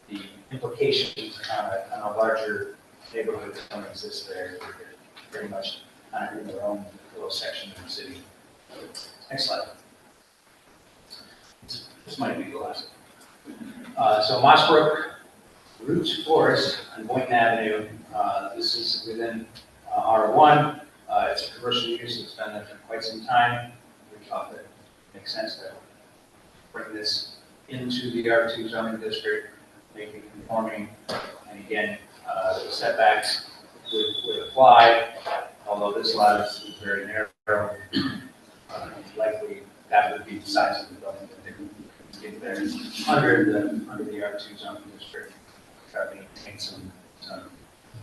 D: the implications on a larger neighborhood that don't exist there. They're very much kind of in their own little section of the city. Next slide. This might be the last. So Mossbrook Roots Forest on Boynton Avenue. This is within R1. It's a commercial use. It's been there for quite some time. We thought that it makes sense to bring this into the R2 zoning district, make it conforming. And again, the setbacks would apply, although this lot is very narrow. Likely that would be the size of the building that they would get there under the R2 zoning district. Try to maintain some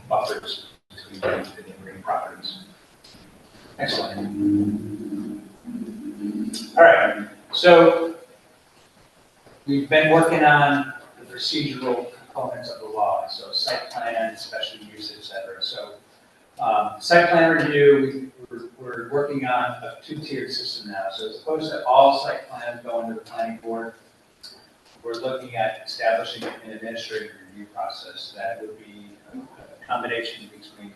D: buffers between the neighboring properties. Next slide. All right, so we've been working on the procedural components of the law, so site plan, special use, et cetera. So site plan review, we're working on a two-tiered system now. So as opposed to all site plans going to the planning board, we're looking at establishing an administrative review process that would be a combination between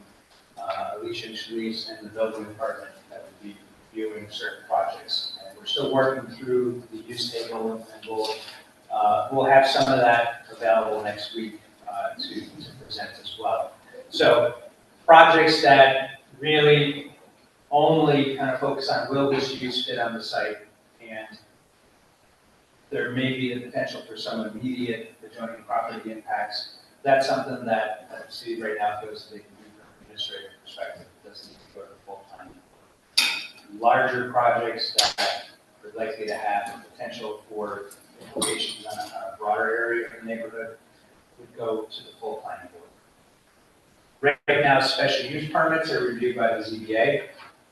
D: Alicia and Sharice and the building department that would be reviewing certain projects. And we're still working through the use table, and we'll have some of that available next week to present as well. So projects that really only kind of focus on will this use fit on the site, and there may be the potential for some immediate adjoining property impacts. That's something that the city right now feels they can do from an administrative perspective. It doesn't need to go to full time. Larger projects that are likely to have the potential for implications on a broader area of the neighborhood would go to the full planning board. Right now, special use permits are reviewed by the ZBA.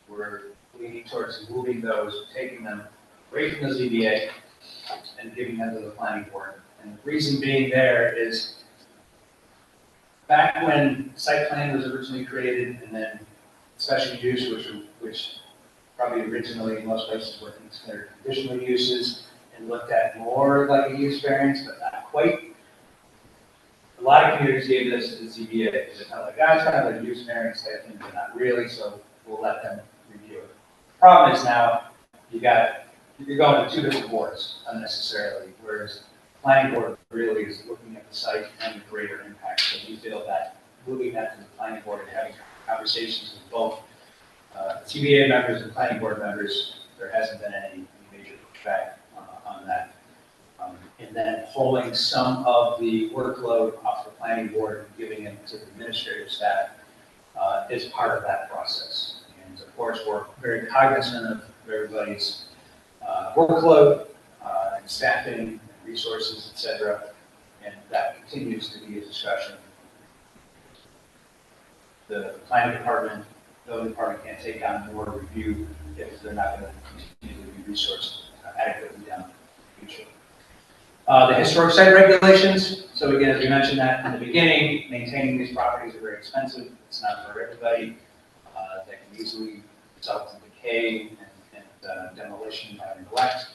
D: We're leaning towards moving those, taking them away from the ZBA and giving them to the planning board. And the reason being there is back when site plan was originally created and then special use, which probably originally in most places were considered conditional uses and looked at more like a use variance, but not quite. A lot of communities gave this to the ZBA. They're kind of like, it's kind of a use variance type thing, but not really, so we'll let them review it. Problem is now, you're going to two different boards unnecessarily, whereas planning board really is looking at the site and the greater impact. So we feel that moving that to the planning board and having conversations with both TBA members and planning board members, there hasn't been any major pushback on that. And then pulling some of the workload off the planning board and giving it to the administrative staff is part of that process. And of course, we're very cognizant of everybody's workload and staffing, and resources, et cetera, and that continues to be a discussion. The planning department, building department can't take on more review if they're not going to continue to be resourced adequately down in the future. The historic site regulations. So again, as we mentioned that in the beginning, maintaining these properties are very expensive. It's not for everybody. That can easily result in decay and demolition by neglect.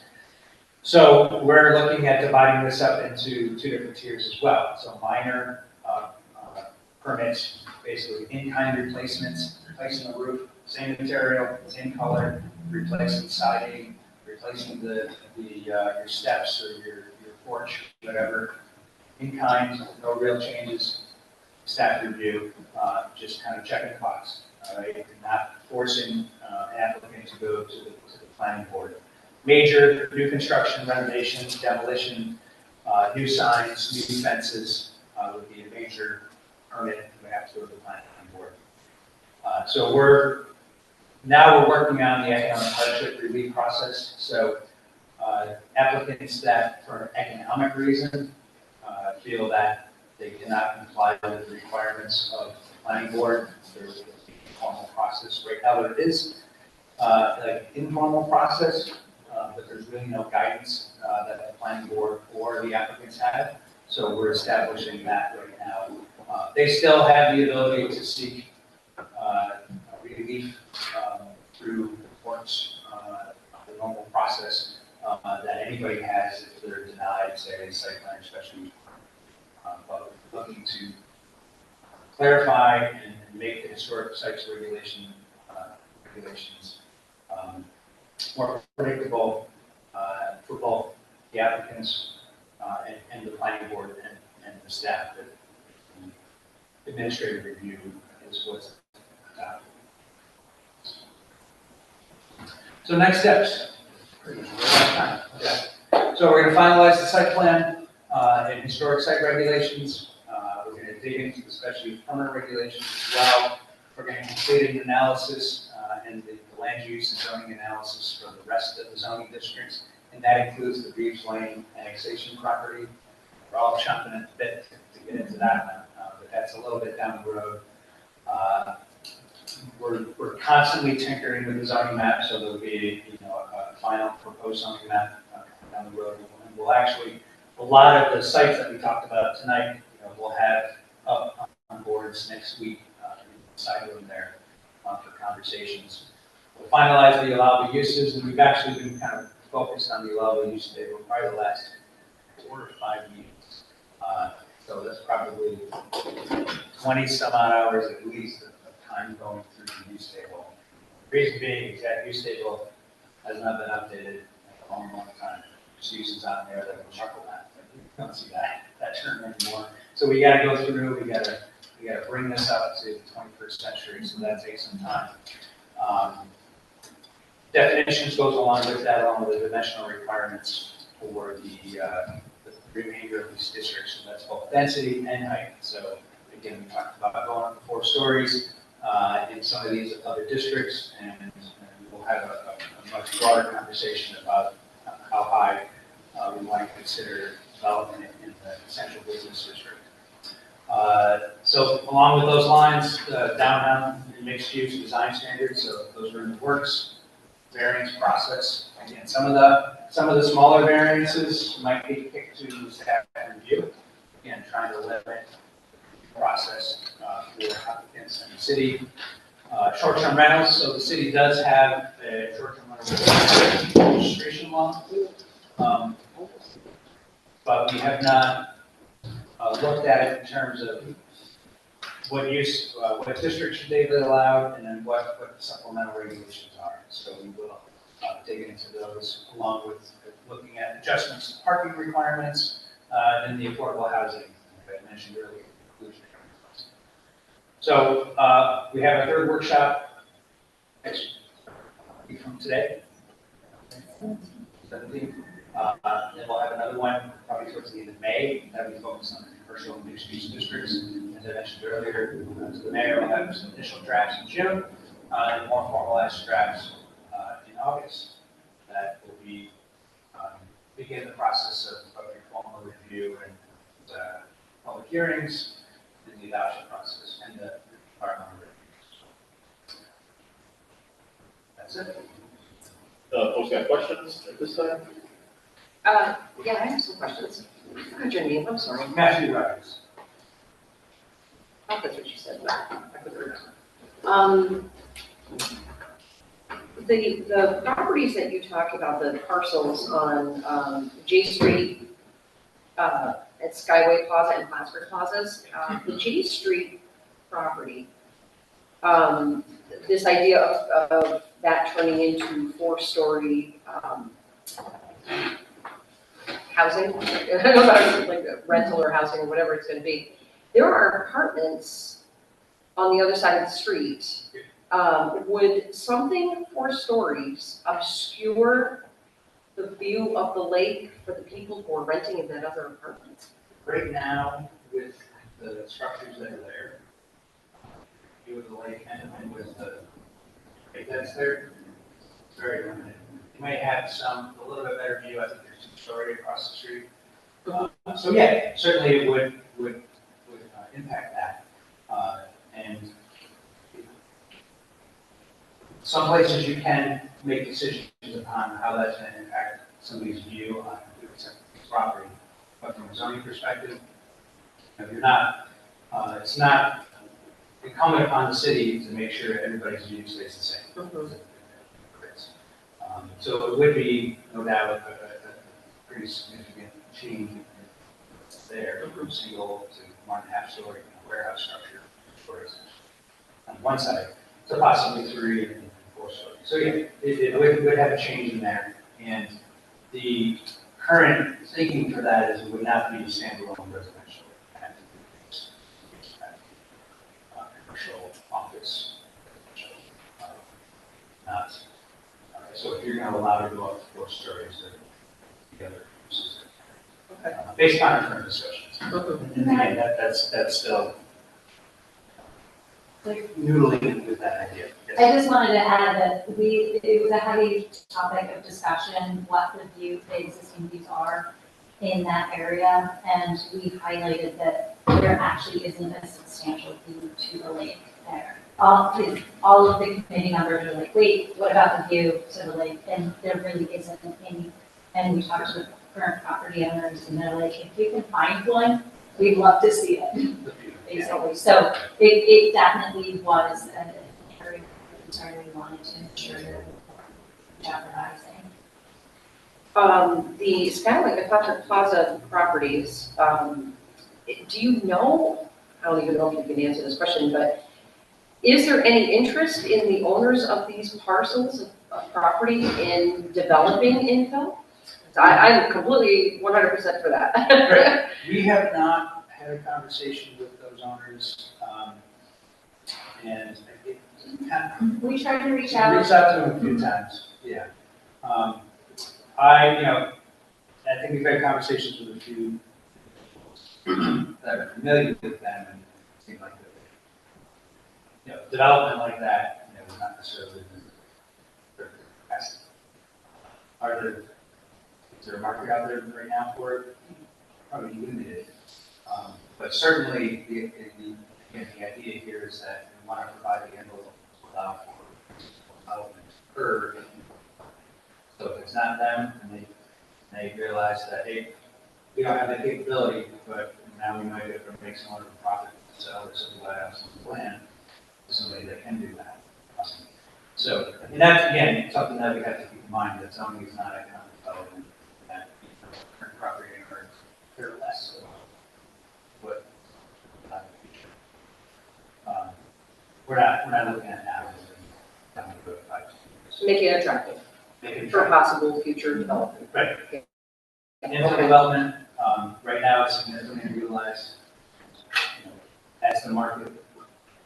D: So we're looking at dividing this up into two different tiers as well. So minor permits, basically in-kind replacements, replacing the roof, same material, same color, replacing siding, replacing your steps or your porch, whatever. in kind, no real changes, staff review, just kind of checking the box, all right? And not forcing an applicant to go to the planning board. Major new construction, renovation, demolition, new signs, new fences would be a major permit, and we have to go to the planning board. So we're working on the economic hardship relief process. So applicants that for an economic reason feel that they cannot comply with the requirements of the planning board, there's a formal process. Right now there is like informal process, but there's really no guidance that the planning board or the applicants have. So we're establishing that right now. They still have the ability to seek relief through the courts, the normal process that anybody has if they're denied, say, site plan, especially. But we're looking to clarify and make the historic sites regulations more predictable for both the applicants and the planning board and the staff. That administrative review is what's about. So next steps. Okay. So we're going to finalize the site plan and historic site regulations. We're going to dig into the special use permit regulations as well. We're going to complete an analysis and the land use and zoning analysis for the rest of the zoning districts, and that includes the Reeves Lane annexation property. We're all chomping at the bit to get into that one, but that's a little bit down the road. We're constantly tinkering with the zoning map, so there'll be a final proposed zoning map down the road. And we'll actually, a lot of the sites that we talked about tonight, we'll have up on boards next week, inside room there for conversations. We'll finalize the allowable uses, and we've actually been kind of focused on the allowable use table probably the last 4 or 5 meetings. So that's probably 20 some odd hours at least of time going through the use table. The reason being is that use table has not been updated in a long, long time. There's uses on there that will chuckle at. You don't see that term anymore. So we got to go through. We got to bring this up to the 21st century. So that takes some time. Definitions goes along with that, along with the dimensional requirements for the remainder of these districts. So that's both density and height. So again, we talked about going up to 4 stories in some of these other districts, and we'll have a much broader conversation about how high we want to consider development in the central business district. So along with those lines, downtown and mixed use design standards, so those are in the works. Variance process, again, some of the smaller variances might be kicked to staff review. Again, trying to limit the process for applicants and the city. Short-term rentals, so the city does have a short-term rental registration law, but we have not looked at it in terms of what use, what district should they be allowed, and then what supplemental regulations are. So we will dig into those, along with looking at adjustments to parking requirements and the affordable housing that I mentioned earlier. So we have a third workshop next week from today, 17th. Then we'll have another one probably towards the end of May that will be focused on commercial and mixed-use districts. As I mentioned earlier, to the mayor, we'll have some initial drafts in June and more formalized drafts in August. That will be begin the process of your formal review and public hearings and the adoption process and the environmental reviews. That's it.
E: Folks got questions at this time?
B: Yeah, I have some questions. I forgot your name, I'm sorry.
D: Matthew Rogers.
B: I thought that's what you said, but I couldn't remember. The properties that you talked about, the parcels on J Street, at Skyway Plaza and Plattsburgh Plazas, the J Street property, this idea of that turning into 4-story housing, no matter like rental or housing or whatever it's gonna be, there are apartments on the other side of the street. Would something 4 stories obscure the view of the lake for the people who are renting in that other apartment?
D: Right now, with the structures that are there, view of the lake and with the lake that's there, it's very limited. You may have a little bit better view, I think there's 2-story across the street. So yeah, certainly it would impact that. And some places you can make decisions upon how that's going to impact somebody's view on a property. But from a zoning perspective, you're not, it's not incumbent upon the city to make sure everybody's view stays the same. So it would be, no doubt, a pretty significant change there from single to 1.5 story warehouse structure, for instance, on one side, to possibly 3 and 4 stories. So yeah, it would have a change in there. And the current thinking for that is it would not be standalone residential. It would have to be commercial, office, not. So if you're going to allow it to go up to 4 stories, the other uses.
B: Okay.
D: Based on our current discussions. And again, that's still noodling with that idea. Yes.
C: I just wanted to add that it was a heavy topic of discussion, what the existing views are in that area. And we highlighted that there actually isn't a substantial view to the lake there. All of the committee members are like, wait, what about the view to the lake? And there really isn't any. And we talked to the current property owners and they're like, if you can find one, we'd love to see it, basically. So it definitely was an area of concern we wanted to ensure that jeopardizing.
B: The Skylake Athletic Plaza properties, do you know, I don't even know if you can answer this question, but is there any interest in the owners of these parcels of property in developing infill? I'm completely 100% for that.
D: We have not had a conversation with those owners, and
C: We tried to reach
D: I
C: out.
D: reached out to them a few times, yeah. I think we've had conversations with a few that are familiar with them, and it seemed like development like that, was not necessarily their capacity. Is there a market out there right now for it? Probably limited. But certainly, the idea here is that we want to provide the envelope to allow for development to occur. So if it's not them, and they realize that, hey, we don't have the capability, but now we might be able to make some other profit to sell or something like that, some plan to somebody that can do that. So, and that's, again, something that we have to keep in mind, that zoning is not economic development, that current property owners care less about what we're not looking at now.
B: Make it attractive for possible future development.
D: Right. Infill development, right now it's significantly utilized. As the market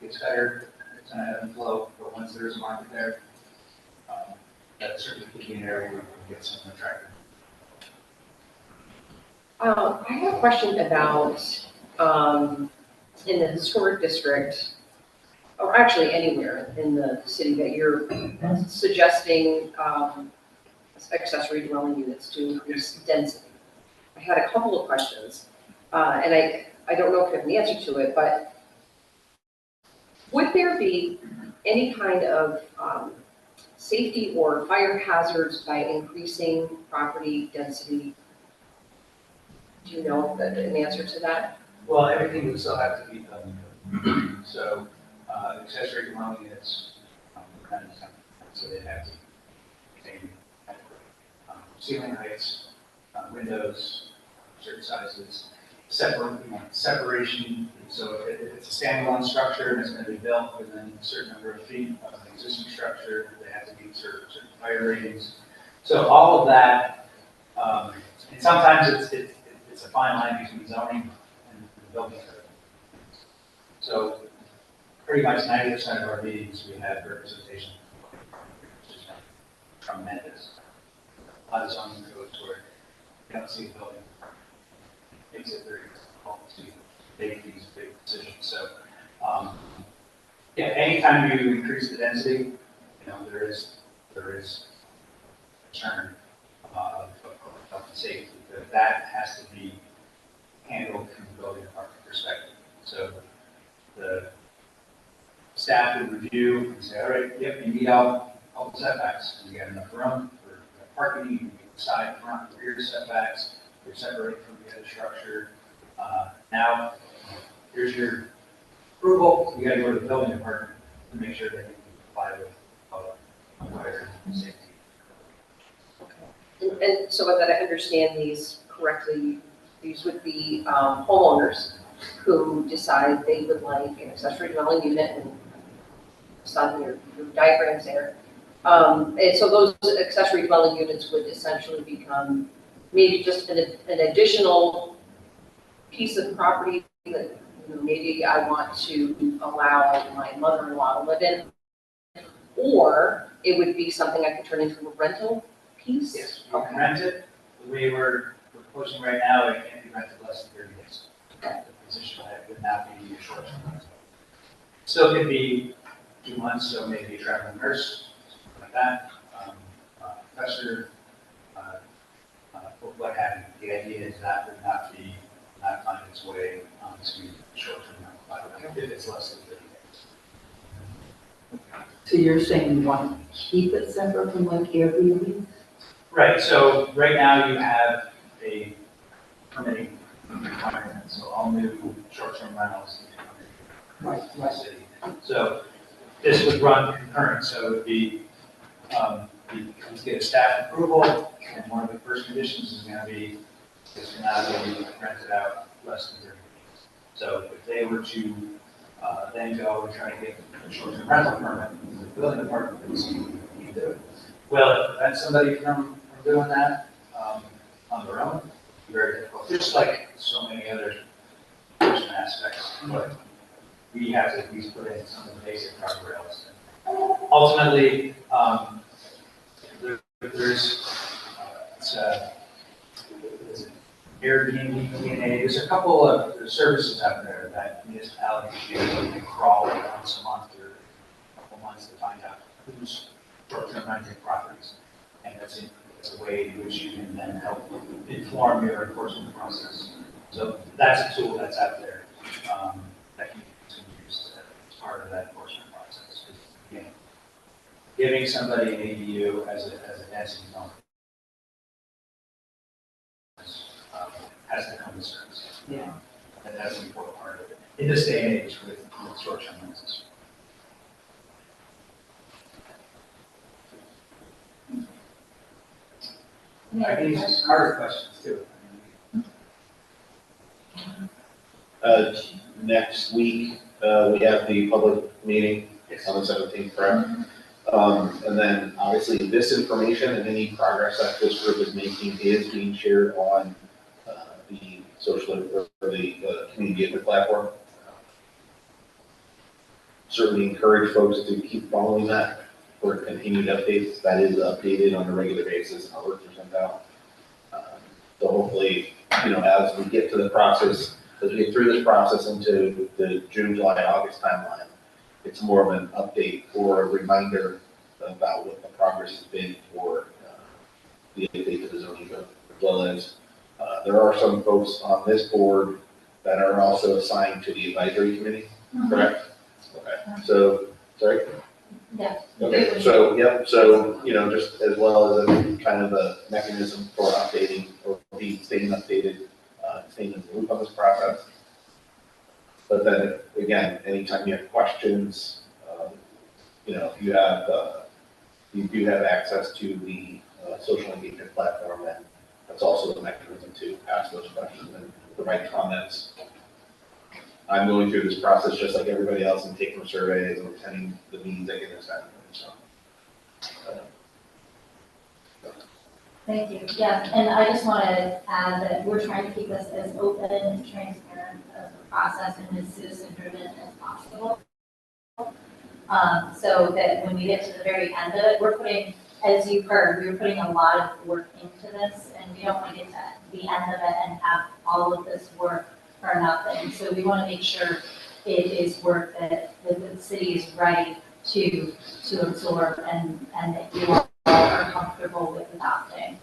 D: gets better, it's going to ebb and flow, but once there's a market there, that certainly could be an area where we can get something attractive.
B: I have a question about, in the historic district, or actually anywhere in the city that you're suggesting accessory dwelling units to increase density. I had a couple of questions, and I don't know if you have an answer to it, but would there be any kind of safety or fire hazards by increasing property density? Do you know an answer to that?
D: Well, everything would still have to be done. So, accessory dwelling units, so they have to contain ceiling heights, windows, certain sizes, separation. So if it's a standalone structure and it's going to be built within a certain number of feet of an existing structure, they have to meet certain fire ratings. So all of that And sometimes it's a fine line between zoning and the building code. So pretty much 90% of our meetings, we have representation, which is tremendous. A lot of zoning codes where you don't see a building, makes it very difficult to make these big decisions. So, yeah, anytime you increase the density, there is concern of health and safety, but that has to be handled from the building department perspective. So the staff would review and say, all right, yep, you meet all the setbacks, you got enough room for parking, you can side, front, rear setbacks, you're separated from the other structure. Now, here's your approval, you gotta go to the building department to make sure that you comply with fire safety.
B: And so that I understand these correctly, these would be homeowners who decide they would like an accessory dwelling unit, and it's on your diagrams there. And so those accessory dwelling units would essentially become maybe just an additional piece of property that, maybe I want to allow my mother-in-law to live in. Or it would be something I could turn into a rental piece?
D: Yes, you can rent it. The way we're proposing right now, it can't be rented less than 30 days. The position that would not be a short-term rental. Still could be 2 months, so maybe a traveling nurse, something like that, professor, what have you. The idea is that would not find its way onto short-term rental if it's less than 30 days.
G: So you're saying you want to keep it separate from like Airbnb?
D: Right, so right now you have a permitting requirement, so all new short-term rentals need to come in the city. So this would run concurrent, so it would be, you get a staff approval, and one of the first conditions is gonna be, it's gonna be rented out less than 30 days. So if they were to, then go and try to get a short-term rental permit, the building department would see, you do it. Well, if that's somebody from doing that, on their own, very difficult, just like so many other enforcement aspects, but we have to at least put in some of the basic guardrails. Ultimately, there's Airbnb, DNA, there's a couple of services out there that municipalities use, they crawl once a month or a couple months to find out who's short-term renting properties. And that's a way in which you can then help inform your enforcement process. So that's a tool that's out there that you can use as part of that enforcement process. Again, giving somebody an ADU as a density zone has to come with service.
G: Yeah.
D: And that's an important part of it in this day and age with short-term rentals. I can use harder questions too.
E: Next week, we have the public meeting on the 17th, correct? And then obviously this information and any progress that this group is making is being shared on the social, or the community engagement platform. Certainly encourage folks to keep following that for continued updates. That is updated on a regular basis and alerts are sent out. So hopefully, as we get to the process, as we get through this process into the June, July, August timeline, it's more of an update or a reminder about what the progress has been for the update to the zoning code, as well as there are some folks on this board that are also assigned to the advisory committee, correct? Okay, so, sorry?
C: Yeah.
E: Okay, so, yep, so, just as well as a kind of a mechanism for updating or staying updated, staying in the loop on this process. But then, again, anytime you have questions, if you have, you do have access to the social engagement platform, and that's also the mechanism to ask those questions and provide comments. I'm going through this process just like everybody else and taking surveys and attending the meetings I get assigned. So,
C: Thank you. Yeah, and I just want to add that we're trying to keep this as open and transparent of the process and as citizen-driven as possible. So that when we get to the very end of it, we're putting, as you've heard, we're putting a lot of work into this, and we don't want to get to the end of it and have all of this work for nothing. So we want to make sure it is work that the city is ready to absorb and that you all are comfortable with adopting.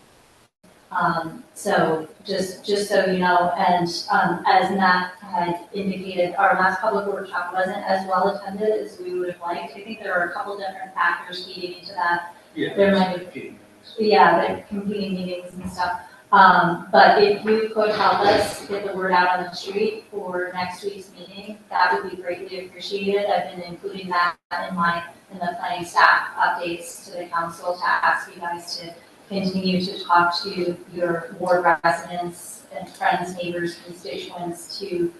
C: So just so you know, and as Matt had indicated, our last public workshop wasn't as well attended as we would have liked. I think there are a couple different factors feeding into that.
D: Yeah.
C: There might be, yeah, the competing meetings and stuff. But if you could help us get the word out on the street for next week's meeting, that would be greatly appreciated. I've been including that in the planning staff updates to the council to ask you guys to continue to talk to your ward residents and friends, neighbors, constituents to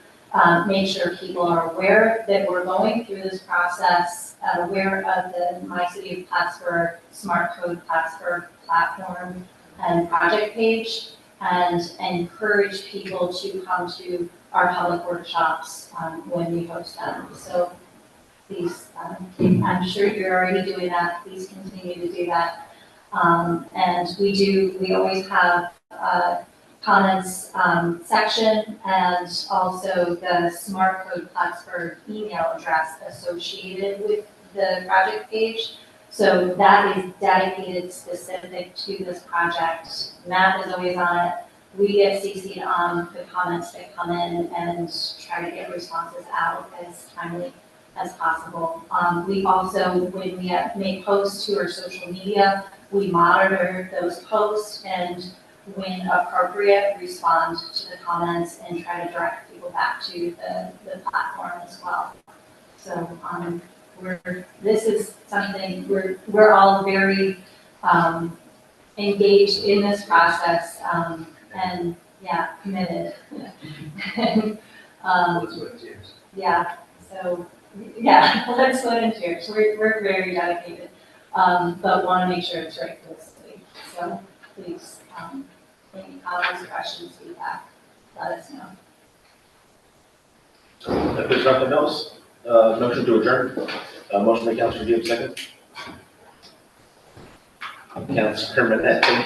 C: make sure people are aware that we're going through this process, aware of the My City of Plattsburgh Smart Code Plattsburgh platform and project page, and encourage people to come to our public workshops when we host them. So please, I'm sure you're already doing that. Please continue to do that. And we always have comments section and also the Smart Code Plattsburgh email address associated with the project page. So that is dedicated specific to this project. Matt is always on it. We get CC'd on the comments that come in and try to get responses out as timely as possible. We also, when we make posts to our social media, we monitor those posts and when appropriate, respond to the comments and try to direct people back to the platform as well. So this is something we're all very engaged in this process and yeah, committed. And,
D: Let's go to tears.
C: yeah, so yeah, let's go and cheers. We're very dedicated, but want to make sure it's right for the city. So please, any comments, questions, feedback, let us know.
A: If there's nothing else, motion to adjourn. Motion by Councilor Gibbs, second. Councilor Manette, thank you.